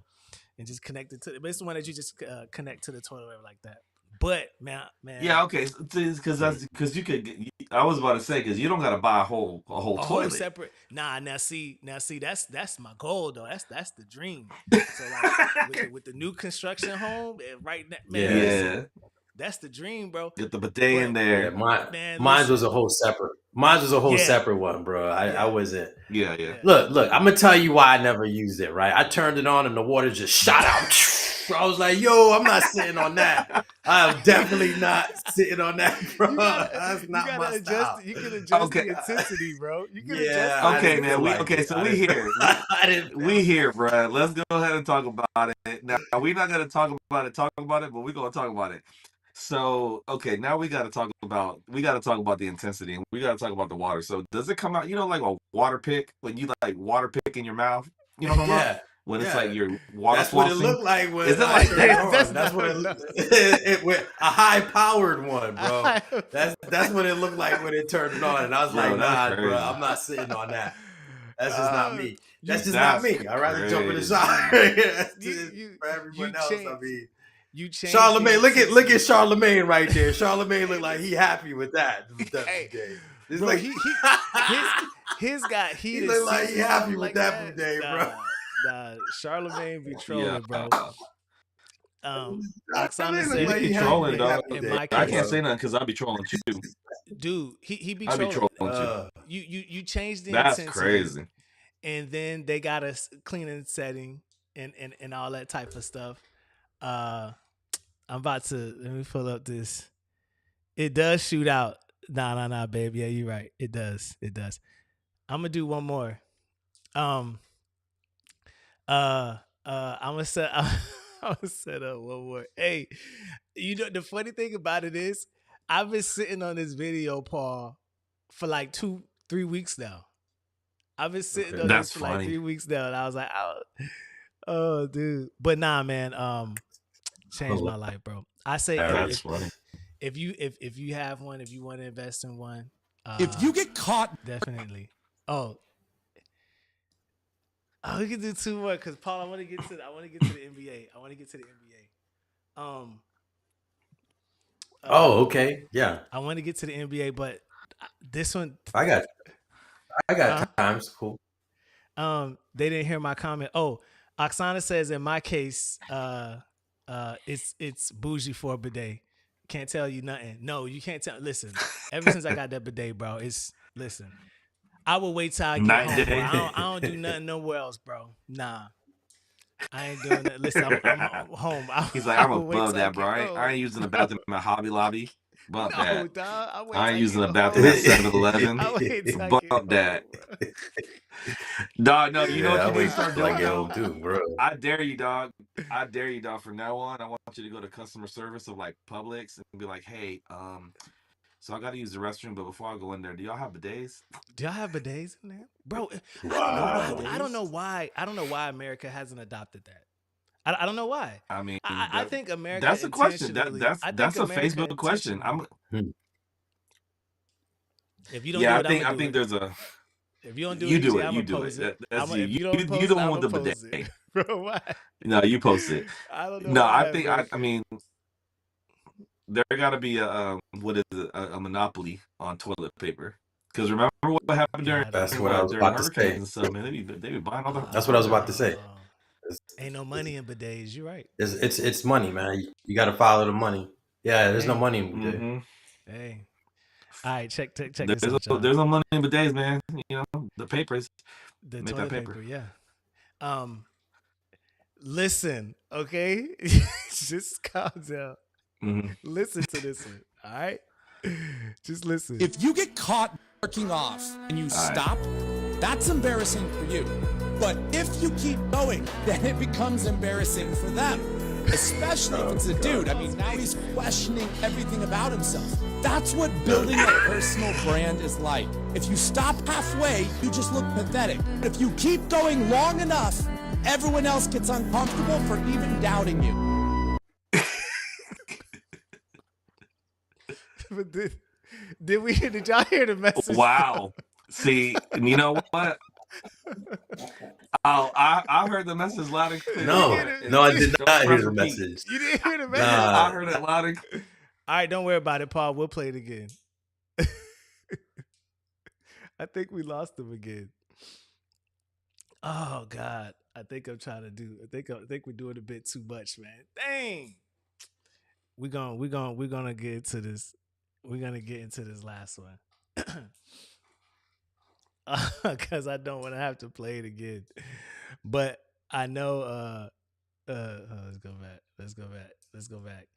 and just connected to it. But it's the one that you just connect to the toilet, whatever, like that. But man. Yeah, okay, because you could. I was about to say because you don't got to buy a whole a whole toilet. separate. Now see, that's my goal though. That's the dream. So like with the new construction home, right now, man. Yeah. Listen, that's the dream, bro. Get the bidet in Yeah, there. mine was a whole separate. Mine was a whole Yeah. separate one, bro. I Yeah. wasn't. Yeah. Look, I'm gonna tell you why I never used it. Right, I turned it on and the water just shot out. I was like, "Yo, I'm not sitting on that. I'm definitely not sitting on that, bro. That's not my style." You can adjust Okay. the intensity, bro. You can Yeah, adjust. I Okay, didn't man. feel like it. So I we didn't- here. I didn't. We here, bro. Let's go ahead and talk about it. Now we're not gonna talk about it, but we're gonna talk about it. So okay, now we gotta talk about the intensity, and we gotta talk about the water. So does it come out, like a water pick when you like water pick in your mouth? You know what I'm talking about? When it's like your water That's what it flossing? looked like when Is it I like turned it that? on. That's what it went a high powered one, bro. That's what it looked like when it turned it on, and I was Bro, like, that's nah, bro, crazy. I'm not sitting on that. That's just not me. That's just That's not me. I'd rather jump in the crazy. shower. For everyone else, I mean. You changed Charlemagne, look the at Charlemagne right there. Charlemagne look like he happy with that. Hey, It's bro, like his got he heated. look like he happy with like that day, bro. Nah, Charlemagne be trolling, Yeah. bro. Oksana Charlemagne said, look like He he trolling, happy dog. with in that my day, I case, can't bro. say nothing because I be trolling too. dude, he be I be trolling. trolling too. You changed the That's intensity, crazy. and then they got a cleaning setting and all that type of stuff. I'm about to let me pull up this. It does shoot out. Nah, babe. Yeah, you're right. It does. I'm gonna do one more. I'm gonna set up one more. Hey, the funny thing about it is, I've been sitting on this video, Paul, for like 2-3 weeks now. I've been sitting on That's this for like funny. 3 weeks now, and I was like, oh, dude. But nah, man. Changed my life, bro. I say That's funny. if you have one, if you want to invest in one, If you get caught, definitely. Oh, we can do two more because Paul, I want to get to the NBA. Oh, okay. Yeah. I want to get to the NBA, but this one, I got times. Cool. they didn't hear my comment. Oh, Oksana says in my case, it's bougie for a bidet. Can't tell you nothing. No, you can't tell. Listen, ever since I got that bidet, bro, listen. I will wait till I get home, bro. I don't do nothing nowhere else, bro. Nah. I ain't doing that. Listen, I'm home. He's like, I'm above that, bro. I ain't using the bathroom in my Hobby Lobby. Bump that. Dog, I ain't using the bathroom at 7-Eleven. Bump that. Dog, no, you know what you need to start doing, do, bro. I dare you, dog. From now on, I want you to go to customer service of like Publix and be like, hey, so I got to use the restroom, but before I go in there, do y'all have bidets? Do y'all have bidets in there, bro? Wow. I don't know why America hasn't adopted that. I don't know why. I mean, I think America. That's a question. That's a America Facebook question. If you don't, yeah, do it, I think there's a. If you don't do you it, do it. I'm You gonna do post it. it. That's you. If you don't post You don't it, want the I'm gonna post bidet, it. Bro. Why? No, you post it. I don't know. No, why, I think I mean, there got to be a a monopoly on toilet paper. Because remember what happened during That's what I was about to say. and stuff, man. They be buying all the. That's what I was about to say. Ain't no money in bidets. You're right. It's money, man. You got to follow the money. Yeah, there's no money in bidet. Hey. All right, check this out, There's no money in bidets, man. You know, the papers. The Make toilet that paper. paper, yeah. Listen, okay? Just calm down. Listen to this one, all right? Just listen. if you get caught jerking off and you stop, that's embarrassing for you. But if you keep going, then it becomes embarrassing for them. Especially if it's a dude. I mean, now he's questioning everything about himself. That's what building a personal brand is like. If you stop halfway, you just look pathetic. But if you keep going long enough, everyone else gets uncomfortable for even doubting you. But did y'all hear the message? Wow. See, you know what? I heard the message loud and clear. No, I did Don't not hear press the repeat. message. You didn't hear the message? Nah. I heard it loud and clear. All right, don't worry about it, Paul. We'll play it again. I think we lost him again. Oh God, I think I'm trying to do. I think we're doing a bit too much, man. Dang. We're gonna get into this. We're gonna get into this last one. Because I don't want to have to play it again. But I know. Let's go back.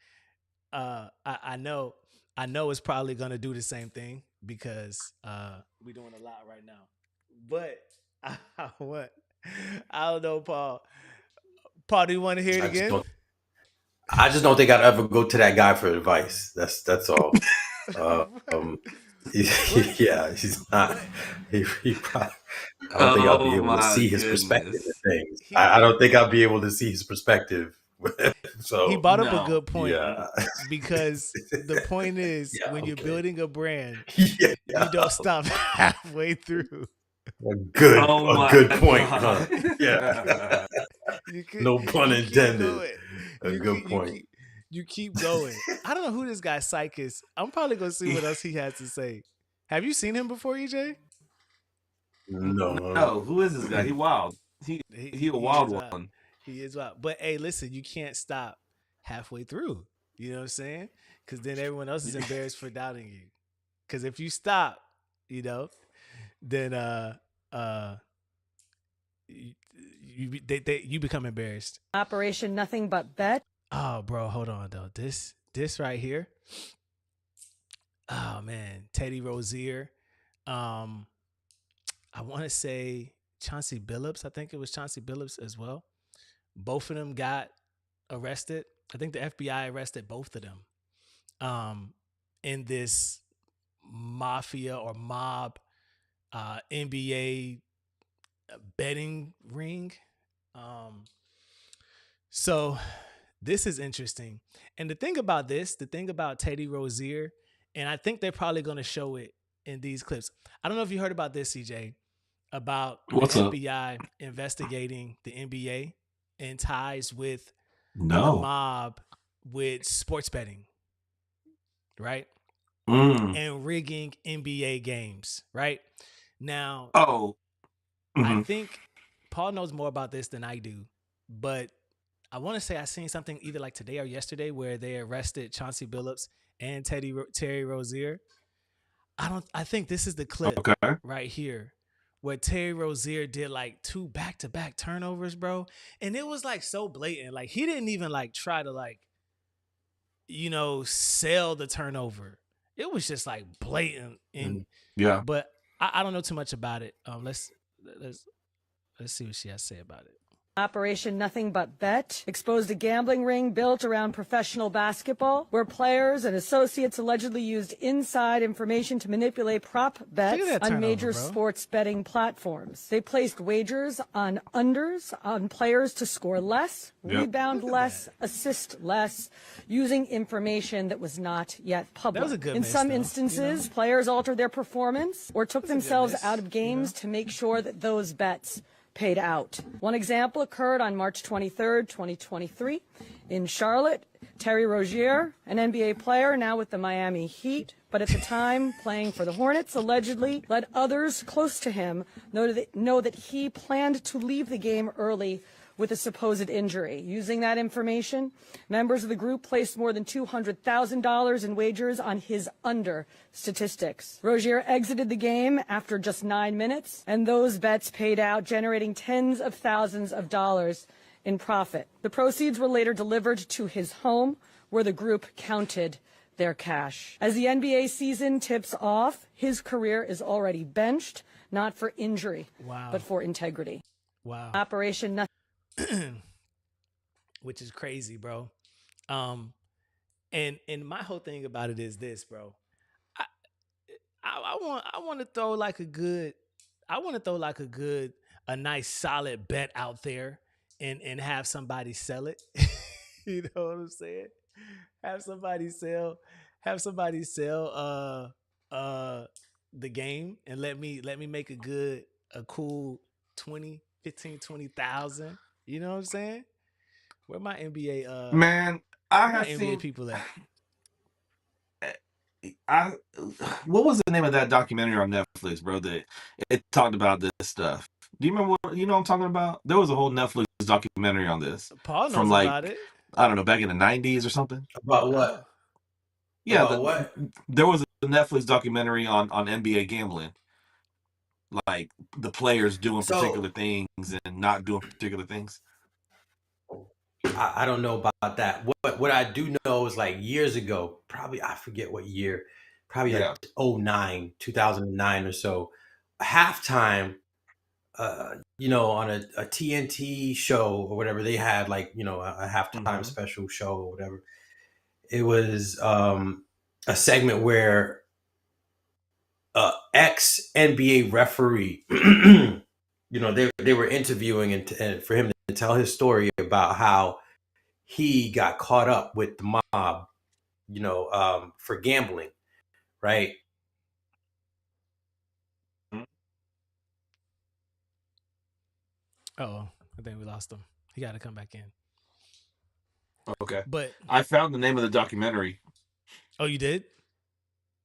I know it's probably gonna do the same thing because we're doing a lot right now. But I don't know, Paul. Paul, do you want to hear it again? I just don't think I'd ever go to that guy for advice. That's all. Yeah, he's not. He probably, I don't think I'll be able to see his perspective of things. I don't think I'll be able to see his perspective. So he brought up a good point. Yeah. Because the point is, when you're building a brand, Yeah. you don't stop halfway through. A good point, huh? Yeah. No pun intended. A good point. You keep going. I don't know who this guy Syke is. I'm probably gonna see what else he has to say. Have you seen him before, EJ? No. Who is this guy? He wild. He a wild one. He is wild. But hey, listen, you can't stop halfway through. You know what I'm saying? Because then everyone else is embarrassed for doubting you. Because if you stop, then you become embarrassed. Operation Nothing But Bet. Oh, bro, hold on though. This right here. Oh man, Teddy Rozier. I want to say Chauncey Billups. I think it was Chauncey Billups as well. Both of them got arrested. I think the FBI arrested both of them. In this mafia or mob NBA betting ring. So this is interesting. And the thing about Teddy Rozier, and I think they're probably going to show it in these clips. I don't know if you heard about this, CJ, about the FBI investigating the NBA and ties with the mob with sports betting, right? And rigging NBA games, right? Now, I think Paul knows more about this than I do, but I want to say I seen something either like today or yesterday where they arrested Chauncey Billups and Terry Rozier. I think this is the clip right here where Terry Rozier did like 2 back-to-back turnovers, bro. And it was like so blatant. Like he didn't even like try to like, sell the turnover. It was just like blatant. And but I don't know too much about it. Let's see what she has to say about it. Operation Nothing But Bet exposed a gambling ring built around professional basketball, where players and associates allegedly used inside information to manipulate prop bets on major sports betting platforms. They placed wagers on unders on players to score less, rebound less, assist less, using information that was not yet public. That was a good In some instances, players altered their performance or took themselves out of games to make sure that those bets paid out. One example occurred on March 23rd, 2023 in Charlotte. Terry Rozier, an NBA player now with the Miami Heat, but at the time playing for the Hornets, allegedly let others close to him know that he planned to leave the game early with a supposed injury. Using that information, members of the group placed more than $200,000 in wagers on his under statistics. Rozier exited the game after just 9 minutes, and those bets paid out, generating tens of thousands of dollars in profit. The proceeds were later delivered to his home, where the group counted their cash. As the NBA season tips off, his career is already benched, not for injury, but for integrity. Wow. Operation Nothing. Which is crazy, bro. And my whole thing about it is this, bro. I I want to throw like a nice solid bet out there and have somebody sell it. You know what I'm saying? Have somebody sell the game and let me make a cool 20, 15, 20,000. You know what I'm saying? Where my NBA Man, I where my have NBA seen. people at? I what was the name of that documentary on Netflix, bro? That it talked about this stuff. Do you remember what you know what I'm talking about? There was a whole Netflix documentary on this Paul from knows like about it. I don't know, back in the 90s or something. About Oh. what? Yeah, About what? there was a Netflix documentary on NBA gambling, like the players doing So particular things and not doing particular things. I don't know about that. What I do know is like years ago, probably I forget what year, probably like Yeah. 09, 2009 or so, halftime, on a TNT show or whatever, they had like, a halftime Mm-hmm. special show or whatever. It was a segment where ex NBA referee, they were interviewing and for him to tell his story about how he got caught up with the mob, for gambling, right? Oh, I think we lost him. He got to come back in. Okay. But I found the name of the documentary. oh, you did?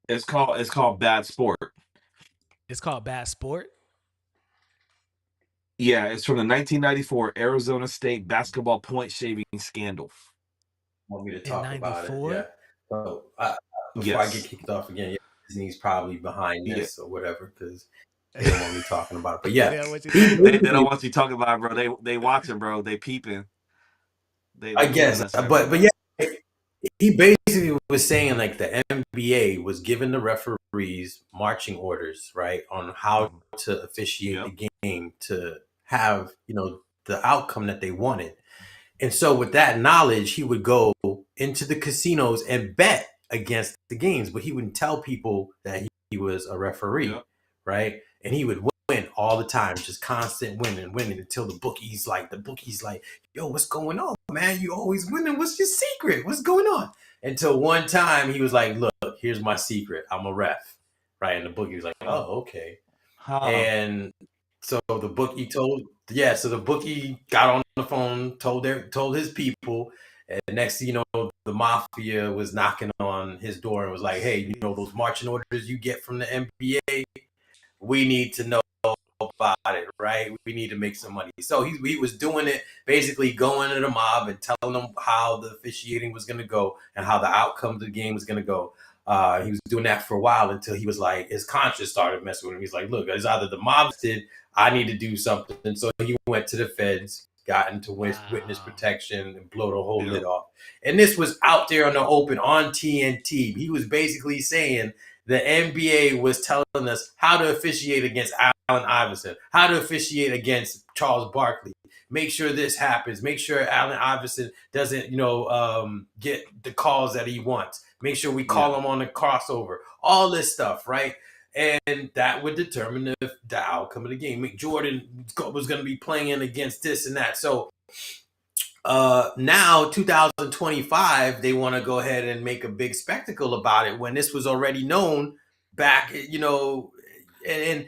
It's called Bad Sport. It's called Bad Sport. Yeah, it's from the 1994 Arizona State basketball point shaving scandal. Want me to In talk about it? 94? Yeah. So before I get Yes. kicked off again, yeah, Disney's probably behind Yeah. this or whatever because they don't want me talking about it. But yeah, They don't want you he talking They about it. don't want you talking about it, bro. They watching, bro. They peeping. They I peeping guess, us right but now. yeah, he basically was saying like the NBA was giving the referees marching orders, right, on how to officiate the game to have the outcome that they wanted. And so with that knowledge, he would go into the casinos and bet against the games, but he wouldn't tell people that he was a referee, right? And he would win all the time, just constant winning until the bookies like, yo, what's going on, man? You always winning. What's your secret? What's going on? Until one time he was like, look, here's my secret. I'm a ref, right? And the bookie was like, oh, okay. And so the bookie so the bookie got on the phone, told his people, and next thing you know, the mafia was knocking on his door and was like, hey, those marching orders you get from the NBA, we need to know about it, right? We need to make some money. So he was doing it, basically going to the mob and telling them how the officiating was going to go and how the outcome of the game was going to go. He was doing that for a while until he was like, his conscience started messing with him. He's like, look, it's either the mob did, I need to do something. So he went to the feds, got into witness protection and blow the whole lid off. And this was out there on the open on TNT. He was basically saying the NBA was telling us how to officiate against Allen Iverson, how to officiate against Charles Barkley. Make sure this happens. Make sure Allen Iverson doesn't, get the calls that he wants. Make sure we call him on the crossover. All this stuff, right? And that would determine the outcome of the game. Jordan was going to be playing against this and that. So now 2025, they want to go ahead and make a big spectacle about it when this was already known back, and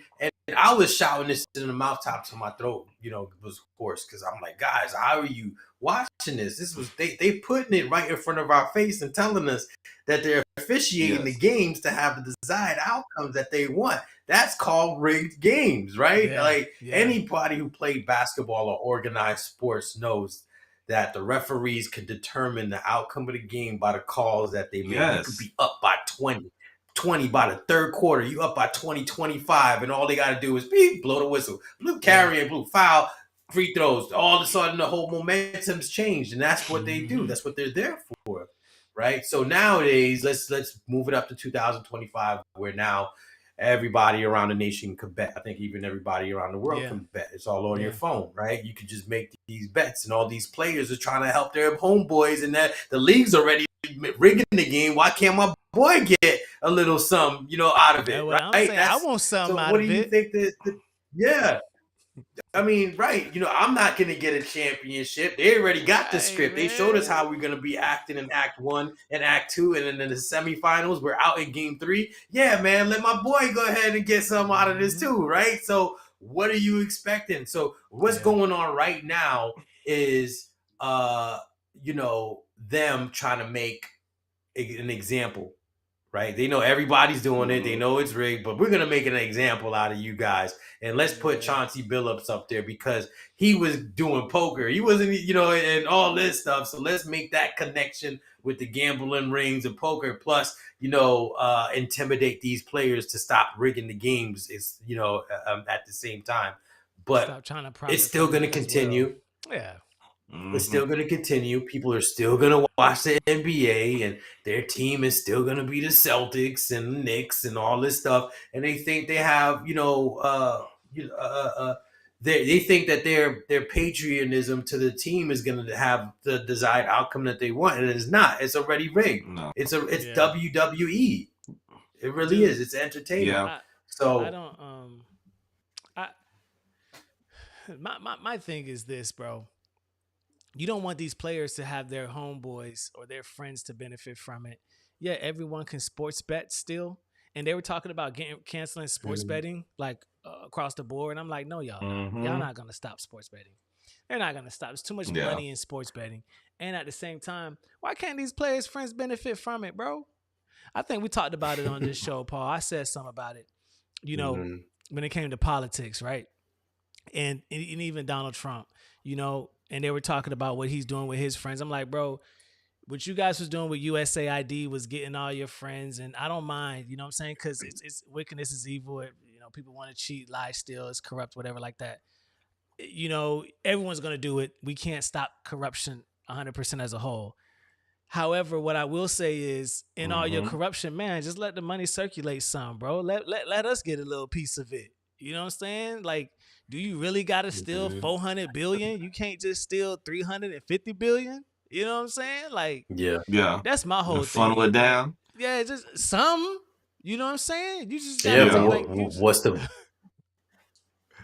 I was shouting this in the mouth top to my throat, it was hoarse because I'm like, guys, how are you watching this? This was they putting it right in front of our face and telling us that they're officiating the games to have the desired outcomes that they want. That's called rigged games, right? Anybody who played basketball or organized sports knows that the referees could determine the outcome of the game by the calls that they make. You could be up by 20 by the third quarter. You up by 20, 25, and all they got to do is beep, blow the whistle. Blue carrying, blue foul, free throws. All of a sudden, the whole momentum's changed, and that's what they do. That's what they're there for, right? So nowadays, let's move it up to 2025, where now everybody around the nation could bet. I think even everybody around the world Yeah. can bet. It's all on your Yeah. phone, right? You could just make these bets, and all these players are trying to help their homeboys, and that the league's already rigging the game. Why can't my boy get a little something, out of That's it, what right? I'm saying. I want something So out what do of you it. think yeah. I mean, right. I'm not going to get a championship. They already got the script. They showed us how we're going to be acting in Act 1 and Act 2. And then in the semifinals, we're out in Game 3. Yeah, man, let my boy go ahead and get some out of this too, right? So what are you expecting? So what's going on right now is, them trying to make an example, right? They know everybody's doing it. They know it's rigged, but we're going to make an example out of you guys. And let's put Chauncey Billups up there because he was doing poker. He wasn't, and all this stuff. So let's make that connection with the gambling rings and poker. Plus, intimidate these players to stop rigging the games at the same time. But stop trying to profit it's still from going to it as continue. well. Yeah. It's still going to continue. People are still going to watch the NBA, and their team is still going to be the Celtics and the Knicks and all this stuff. And they think they have, they think that their patriotism to the team is going to have the desired outcome that they want, and it's not. It's already rigged. No. It's WWE. It really is. It's entertainment. Yeah. I don't. My thing is this, bro. You don't want these players to have their homeboys or their friends to benefit from it. Yeah, everyone can sports bet still. And they were talking about canceling sports betting like across the board. And I'm like, no, y'all not going to stop sports betting. They're not going to stop. There's too much money in sports betting. And at the same time, why can't these players' friends benefit from it, bro? I think we talked about it on this show, Paul. I said something about it, when it came to politics, right? And even Donald Trump, and they were talking about what he's doing with his friends. I'm like, bro, what you guys was doing with USAID was getting all your friends, and I don't mind, you know what I'm saying? Because it's wickedness is evil. People want to cheat, lie, steal, it's corrupt, whatever like that. Everyone's going to do it. We can't stop corruption 100% as a whole. However, what I will say is, in all your corruption, man, just let the money circulate some, bro. Let us get a little piece of it. You know what I'm saying? Like, do you really got to steal 400 billion? You can't just steal 350 billion. You know what I'm saying? Like, yeah, that's my whole thing. Funnel it down. Yeah, just some. You know what I'm saying? You just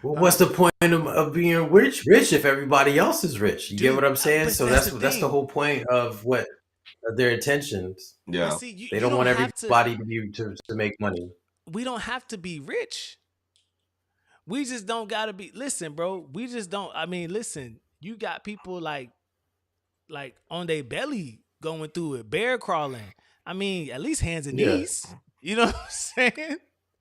what's the point of being rich if everybody else is rich? You get what I'm saying? So that's the whole point of their intentions. Yeah, see, they don't want everybody to make money. We don't have to be rich. We just don't gotta be. Listen, bro. We just don't. I mean, listen. You got people like on their belly going through it, bear crawling. I mean, at least hands and knees. You know what I'm saying?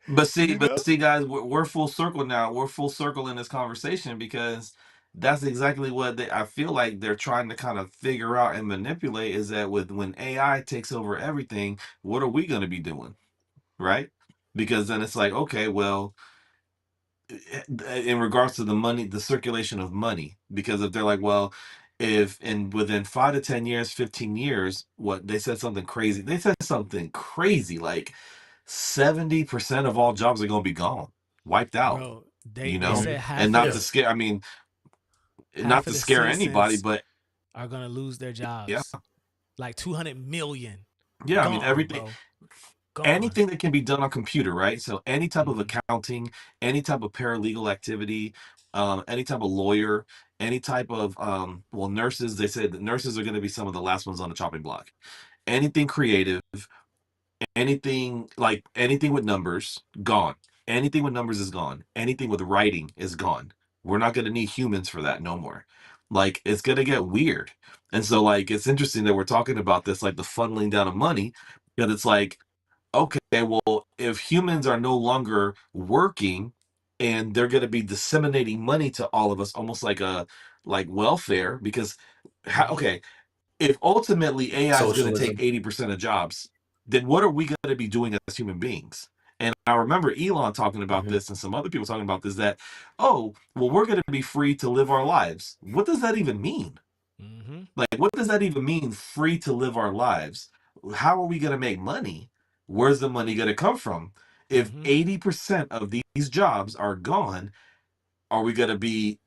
But see, guys, we're full circle now. We're full circle in this conversation because that's exactly what I feel like they're trying to kind of figure out and manipulate. Is that when AI takes over everything, what are we going to be doing, right? Because then it's like, okay, well, in regards to the money, the circulation of money, because if they're like, well, if within 5 to 10 years, 15 years, what they said something crazy. They said something crazy like 70% of all jobs are going to be gone, wiped out. Bro, they said half and not to scare. I mean, not to scare anybody, but are going to lose their jobs. Yeah, like 200 million. Yeah, gone, I mean everything. Anything that can be done on computer, right? So any type of accounting, any type of paralegal activity, any type of lawyer, any type of nurses. They said that nurses are going to be some of the last ones on the chopping block. Anything creative, anything with numbers, gone. Anything with numbers is gone. Anything with writing is gone. We're not going to need humans for that no more. Like, it's going to get weird. And so, like, it's interesting that we're talking about this, like the funneling down of money, because it's like, okay, well, if humans are no longer working and they're going to be disseminating money to all of us, almost like welfare, because okay, if ultimately AI is going to take 80% of jobs, then what are we going to be doing as human beings? And I remember Elon talking about this and some other people talking about this, that, oh, well, we're going to be free to live our lives. What does that even mean? Like, what does that even mean, free to live our lives? How are we going to make money? Where's the money going to come from? if 80% of these jobs are gone, are we going to be,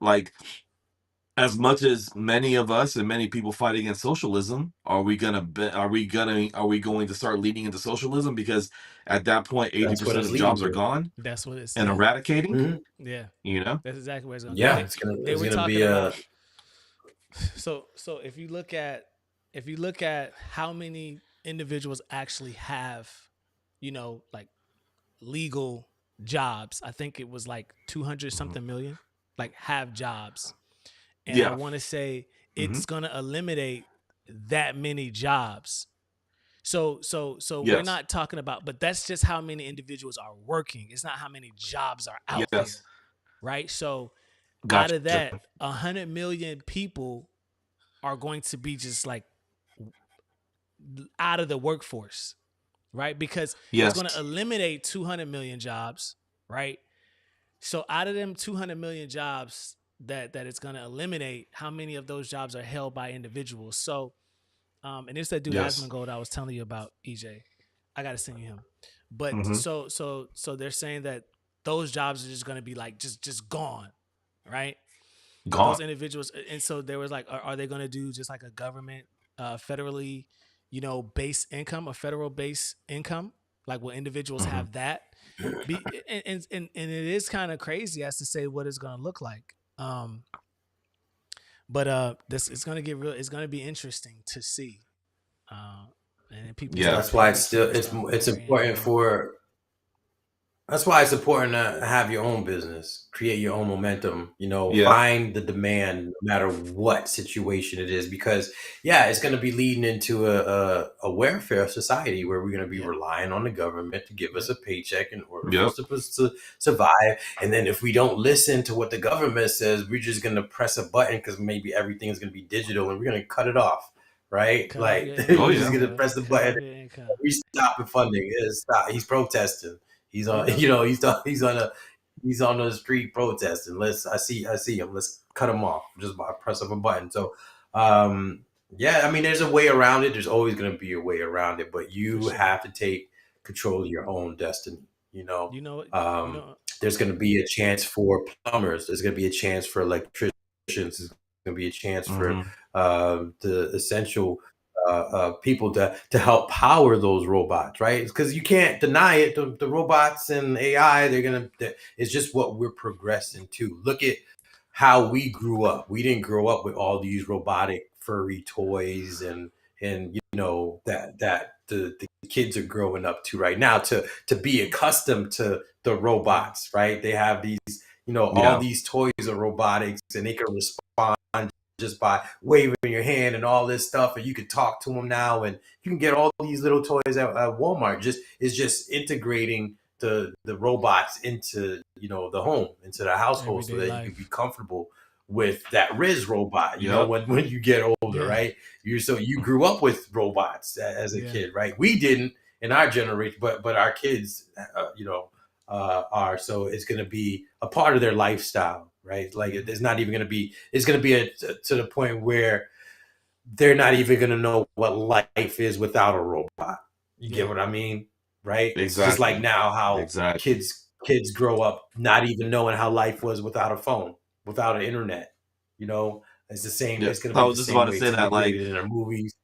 like, as much as many of us and many people fight against socialism, are we going to start leading into socialism? Because at that point, That's what 80% it's of leading jobs are to. gone That's what it's and eradicating, Yeah, you know? that's exactly where it's going. Yeah, They it's were gonna talking be a about. So if you look at how many individuals actually have, like legal jobs, I think it was like 200 something million, like have jobs, and I Yeah. want to say it's gonna eliminate that many jobs. So we're Yes. not talking about, but that's just how many individuals are working. It's not how many jobs are out Yes. there, right? So out Gotcha. of that, 100 million people are going to be just like out of the workforce, right? Because it's Yes. going to eliminate 200 million jobs, right? So out of them 200 million jobs that it's going to eliminate, how many of those jobs are held by individuals? So, and it's that dude Yes. Asmongold I was telling you about, EJ. I got to send you him. But Mhm. so they're saying that those jobs are just going to be like just gone, right? Gone. Those individuals, and so there was like, are they going to do just like a government, federally, base income, a federal base income? Like, will individuals have that? And it is kind of crazy as to say what it's going to look like. But this it's going to get real. It's going to be interesting to see. And people Yeah. start That's why it's panicking. still Start it's worrying, important for. That's why it's important to have your own business, create your own momentum, Yeah. find the demand no matter what situation it is. Because, yeah, it's going to be leading into a welfare society where we're going to be relying on the government to give us a paycheck in order for us to survive. And then if we don't listen to what the government says, we're just going to press a button because maybe everything is going to be digital and we're going to cut it off, right? Cut off Like, your we're income, just going to bro. press the Cut off button. your income. We stop the funding. Stop. He's protesting. He's on, Yep. he's on the street protesting. I see him. Let's cut him off just by press of a button. So, yeah, I mean, there's a way around it. There's always going to be a way around it, but you have to take control of your own destiny. There's going to be a chance for plumbers. There's going to be a chance for electricians. There's going to be a chance for the essential people to help power those robots, right? Because you can't deny it. The robots and AI, it's just what we're progressing to. Look at how we grew up. We didn't grow up with all these robotic furry toys and that the kids are growing up to right now to be accustomed to the robots, right? They have these, all these toys are robotics and they can respond just by waving your hand and all this stuff, and you can talk to them now, and you can get all these little toys at Walmart. It's just integrating the robots into the home, into the household, so that you can be comfortable with that Riz robot. When you get older, right? You grew up with robots as a kid, right? We didn't in our generation, but our kids, are. So it's going to be a part of their lifestyle, right? Like it's not even going to be. It's going to be to the point where they're not even going to know what life is without a robot. You get what I mean, right? Exactly. It's just like now how Exactly. kids grow up not even knowing how life was without a phone, without an internet. It's the same. Yeah. It's going I to be was the just same about to way say it's that, like, integrated in our movies.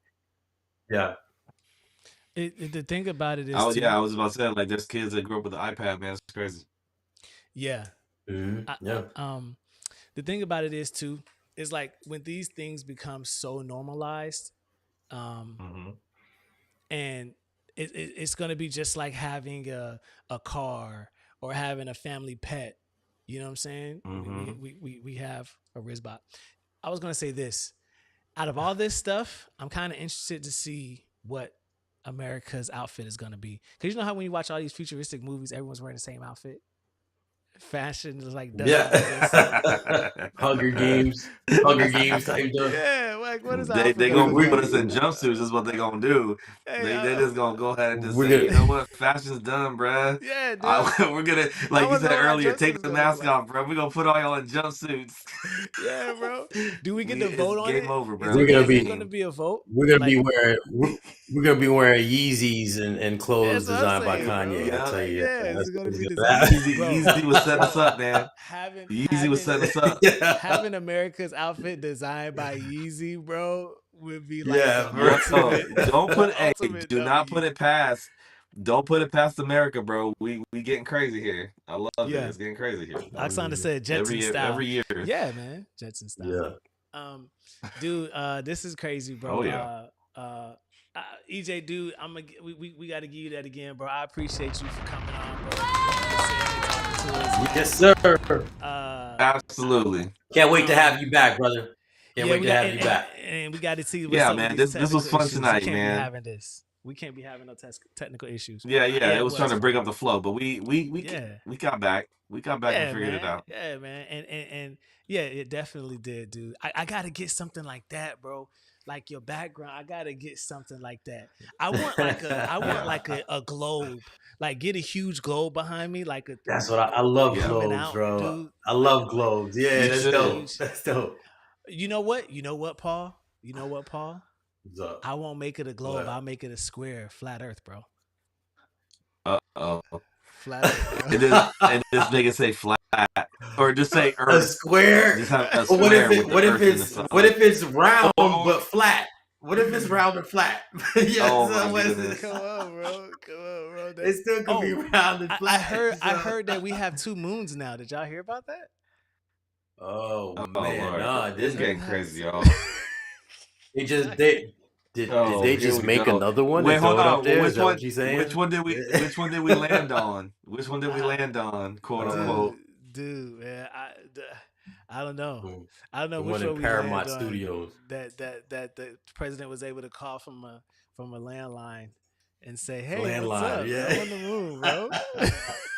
Yeah. The thing about it is, I was about to say, like, there's kids that grew up with the iPad, man. It's crazy. Yeah. The thing about it is too, is like when these things become so normalized, and it's going to be just like having a car or having a family pet. You know what I'm saying? We have a Rizbot. I was going to say this. Out of all this stuff, I'm kind of interested to see what America's outfit is going to be. Because you know how when you watch all these futuristic movies, everyone's wearing the same outfit? Fashion is like doesn't exist. Hunger Games type stuff. Yeah, Like, what is They Africa gonna look put us like? in jumpsuits. Is what they gonna do. Hey, They just gonna go ahead and just We're say, you gonna know what, fashion's done, bruh. yeah, dude. We're gonna, I like you wonder said what our earlier, take jumpsuits the gonna look mask like. off, bro. We're gonna put all y'all in jumpsuits. Yeah, bro. Do we get to It's vote on game it? over, Is bro. we're it gonna is it be gonna be a vote? we're gonna Like, be wearing we're gonna be wearing Yeezys and clothes that's what I'm designed by saying, bro. Kanye. I Yeah. tell Like, you, yeah, that's it's gonna what be it's designed, gonna bro. Yeezy was setting us Bro, up, man. Yeezy was setting us up. yeah, having America's outfit designed by Yeezy, bro, would be like yeah, the bro. ultimate, Don't the put, hey, ultimate do not put W. it past. Don't put it past America, bro. We getting crazy here. I love it. Yeah, It's getting crazy here. Oksana said Jetson style. Every year. Yeah, man, Jetson style. Yeah. Dude, this is crazy, bro. Oh yeah. EJ, dude, we got to give you that again, bro. I appreciate you for coming on, bro. Talking to us, Yes, sir. Absolutely. Can't wait to have you back, brother. Can't wait to have you back. and we got to see what's Yeah, up man. with these This was technical fun issues. tonight, We can't man. be having this. We can't be having no technical issues. Yeah. It was trying to bring fun. up the flow, but we got back. We got back and figured it out. Yeah, man. And yeah, it definitely did, dude. I gotta get something like that, bro. Like your background, I gotta get something like that. I want like a globe. Like get a huge globe behind me, like a. That's what I love coming globes, out, bro. dude. I love globes. Yeah, You that's should. dope. That's dope. You know what, Paul? What's up? I won't make it a globe. What? I'll make it a square, flat Earth, bro. Uh-oh. Flat Earth, bro. And this nigga say flat, or just say A Earth. square. Just have a But what square if with the Earth in the side. what if it's round Oh. but flat? What if it's round or flat? Yeah, Oh, so my what is goodness. it? Come on, bro. It still could be round and flat. I heard that we have 2 moons now. Did y'all hear about that? Oh, Oh, man, Lord. nah, It's getting crazy, y'all. They just did Oh, they here just we make go. another one Wait, and throw hold it on. up there? Which Is that one? what you saying? Which one did we land on? Which one did we land on? Quote unquote. Dude, man, I don't know. I don't know The which one one in we Paramount land on. Studios. That the president was able to call from a landline and say, "Hey, Landline, what's up? yeah. I'm on the moon, bro."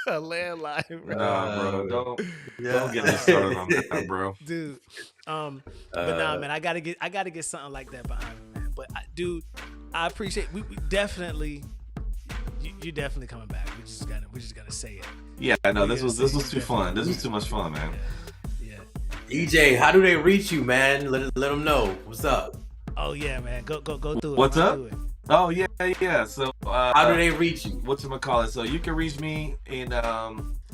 A landline, bro. Nah, bro. Don't Yeah. get me started on that, bro. Dude. But nah, man, I gotta get something like that behind me, man. But dude, I appreciate we definitely you're definitely coming back. We're just gonna say it. Yeah, I know. This was Definitely. too fun. This was too much fun, man. Yeah. EJ, how do they reach you, man? Let them know. What's up? Oh yeah, man. Go through it. What's Run up? through it. Oh yeah. So How do they reach you? Whatchamacallit? So you can reach me in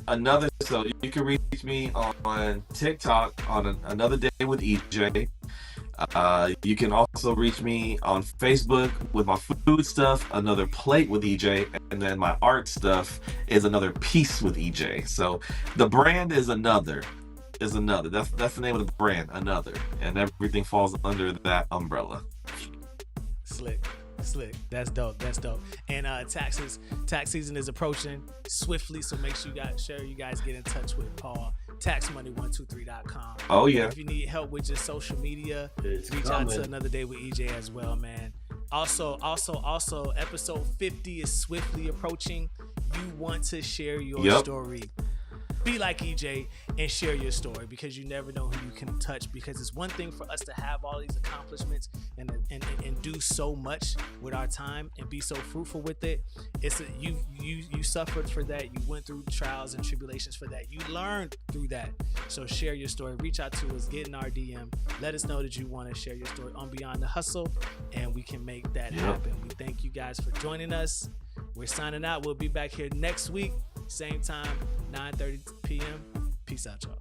another. So you can reach me on TikTok on Another Day with EJ. You can also reach me on Facebook with my food stuff, Another Plate with EJ, and then my art stuff is Another Piece with EJ. So the brand is Another. That's the name of the brand, Another, and everything falls under that umbrella. Slick. That's dope. And tax season is approaching swiftly, so make sure you guys get in touch with Paul. Taxmoney123.com. Oh yeah. If you need help with your social media, It's reach coming. out to Another Day with EJ as well, man. Also, episode 50 is swiftly approaching. You want to share your story. Be like EJ and share your story, because you never know who you can touch. Because it's one thing for us to have all these accomplishments and do so much with our time and be so fruitful with it. You suffered for that. You went through trials and tribulations for that. You learned through that. So share your story. Reach out to us. Get in our DM. Let us know that you want to share your story on Beyond the Hustle, and we can make that happen. We thank you guys for joining us. We're signing out. We'll be back here next week, same time, 9:30 p.m. Peace out, y'all.